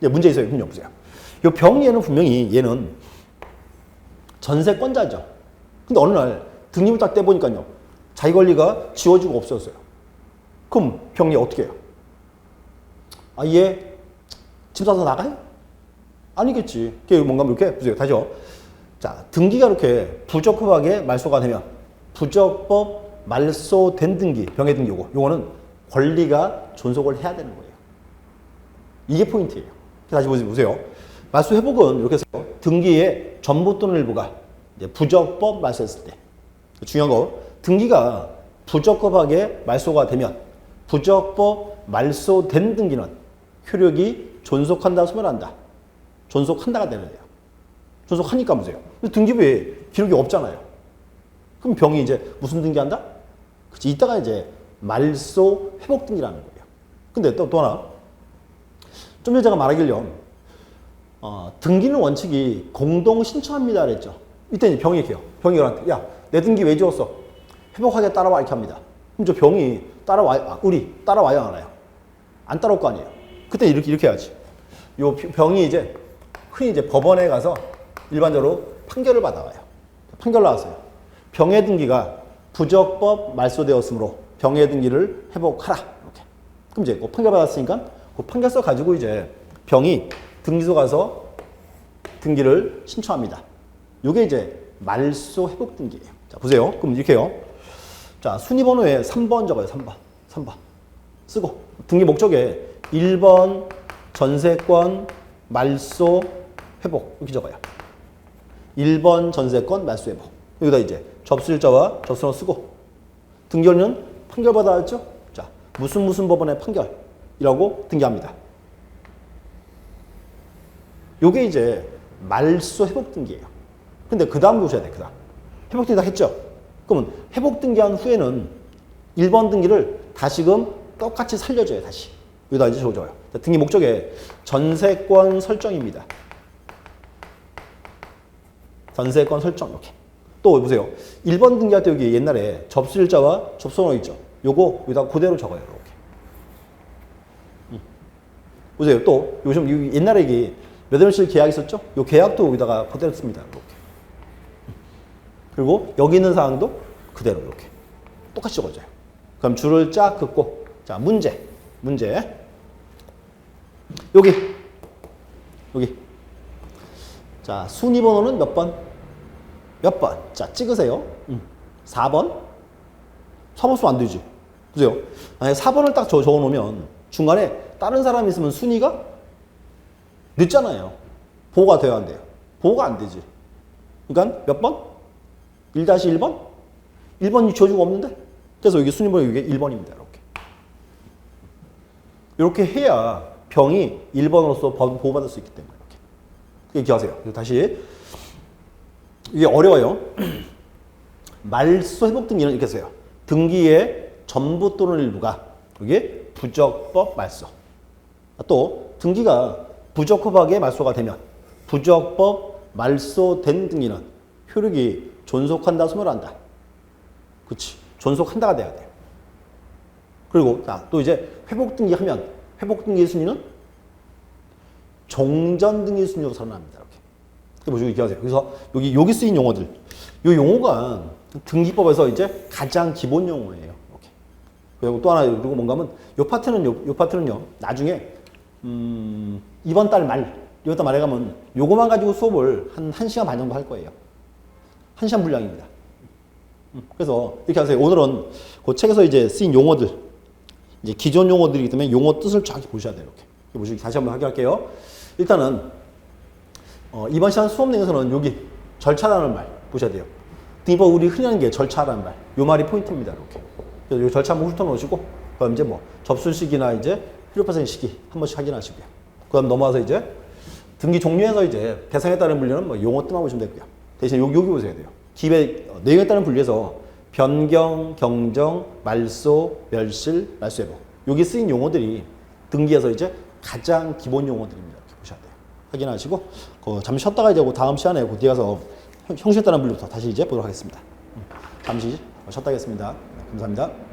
A: 문제 있어요. 문제 없어요. 요 병에는 분명히 얘는 전세권자죠. 근데 어느 날 등기부 딱 떼보니까요. 자기 권리가 지워지고 없어졌어요. 그럼 병이 어떻게 해요? 얘 집 사서 나가요? 아니겠지. 그게 뭔가 이렇게 보세요. 다시요. 자, 등기가 이렇게 부적법하게 말소가 되면 부적법 말소된 등기, 병의 등기 요거는 권리가 존속을 해야 되는 거예요. 이게 포인트예요. 다시 보세요. 말소 회복은 이렇게 해서 등기의 전부 또는 일부가 이제 부적법 말소했을 때 중요한 거 등기가 부적법하게 말소가 되면 부적법 말소된 등기는 효력이 존속한다, 소멸한다. 존속한다가 되는 거예요. 존속하니까 보세요. 등기부에 기록이 없잖아요. 그럼 병이 이제 무슨 등기한다? 그치, 이따가 이제 말소 회복 등기라는 거예요. 근데 또 하나, 좀 전에 제가 말하길요, 등기는 원칙이 공동 신청합니다 그랬죠. 이때 이제 병이 이렇게 해요. 병이 저한테, 야, 내 등기 왜 지웠어? 회복하게 따라와 이렇게 합니다. 그럼 저 병이 따라와요, 우리 따라와요 안 와요? 안 따라올 거 아니에요. 그때 이렇게 해야지. 요 병이 이제 흔히 이제 법원에 가서 일반적으로 판결을 받아와요. 판결 나왔어요. 병의 등기가 부적법 말소되었으므로 병의 등기를 회복하라. 이렇게. 그럼 이제 판결 받았으니까 그 판결서 가지고 이제 병이 등기소 가서 등기를 신청합니다. 요게 이제 말소 회복 등기예요. 자, 보세요. 그럼 이렇게 해요. 자, 순위번호에 3번 적어요. 3번. 쓰고 등기 목적에 1번 전세권 말소 회복 이렇게 적어요. 1번 전세권 말소 회복. 여기다 이제 접수일자와 접수번호 쓰고 등기원은 판결 받아왔죠? 자, 무슨 법원의 판결이라고 등기합니다. 요게 이제 말소 회복 등기예요. 근데 그 다음 보셔야 돼. 그 다음. 회복 등기 다 했죠? 그러면 회복 등기한 후에는 1번 등기를 다시금 똑같이 살려줘요. 다시. 여기다 이제 적어줘요. 등기 목적에 전세권 설정입니다. 전세권 설정 이렇게. 또 보세요. 1번 등기할 때 여기 옛날에 접수일자와 접수번호 있죠. 요거 여기다 그대로 적어요. 이렇게. 보세요. 또 요즘 옛날에 이게 몇 월씩 계약 있었죠? 요 계약도 여기다가 그대로 씁니다. 이렇게. 그리고 여기 있는 사항도 그대로 이렇게 똑같이 적어줘요. 그럼 줄을 쫙 긋고 자, 문제. 여기. 자, 순위 번호는 몇 번? 자, 찍으세요. 4번? 4번 쓰면 안 되지. 보세요. 아니, 4번을 딱 적어 놓으면 중간에 다른 사람이 있으면 순위가 늦잖아요. 보호가 돼야 안 돼요. 보호가 안 되지. 그러니까 몇 번? 1-1번? 1번이 지워지고 없는데? 그래서 여기 순위 번호 이게 1번입니다. 이렇게 해야 병이 1번으로서 보호받을 수 있기 때문에 이렇게 기억하세요. 다시 이게 어려워요. 말소 회복 등기는 이렇게 써요. 등기의 전부 또는 일부가 이게 부적법 말소. 또 등기가 부적법하게 말소가 되면 부적법 말소된 등기는 효력이 존속한다, 소멸한다. 그렇지. 존속한다가 돼야 돼요. 그리고 또 이제 회복 등기하면 회복 등기 순위는 종전 등기 순위로 살아납니다. 이렇게 보시고 얘기하세요. 그래서 여기 쓰인 용어들, 이 용어가 등기법에서 이제 가장 기본 용어예요. 이렇게. 그리고 또 하나 그리고 뭔가 하면 요 파트는요. 나중에 이번 달 말에 가면 요거만 가지고 수업을 한 1시간 반 정도 할 거예요. 1시간 분량입니다. 그래서 이렇게 하세요. 오늘은 그 책에서 이제 쓰인 용어들, 이제 기존 용어들이기 때문에 용어 뜻을 정확히 보셔야 돼요. 이렇게. 보시기 다시 한번 확인할게요. 일단은 이번 시간 수업 내에서는 여기 절차라는 말 보셔야 돼요. 등기법 우리 흔히 하는 게 절차라는 말. 요 말이 포인트입니다. 이렇게. 그래서 요 절차 한번 훑어 놓으시고, 그다음 이제 뭐 접수 시기나 이제 필요 파생 시기 한 번씩 확인하시고요. 그다음 넘어와서 이제 등기 종류에서 이제 대상에 따른 분류는 뭐 용어 뜻만 보시면 되고요. 대신 여기 보셔야 돼요. 기획 내용에 따른 분류에서 변경, 경정, 말소, 멸실, 말소회복 여기 쓰인 용어들이 등기에서 이제 가장 기본 용어들입니다. 이렇게 보셔야 돼요. 확인하시고 잠시 쉬었다가 이제 다음 시간에 뒤에 가서 형식에 따른 분류부터 다시 이제 보도록 하겠습니다. 잠시 쉬었다 하겠습니다. 감사합니다.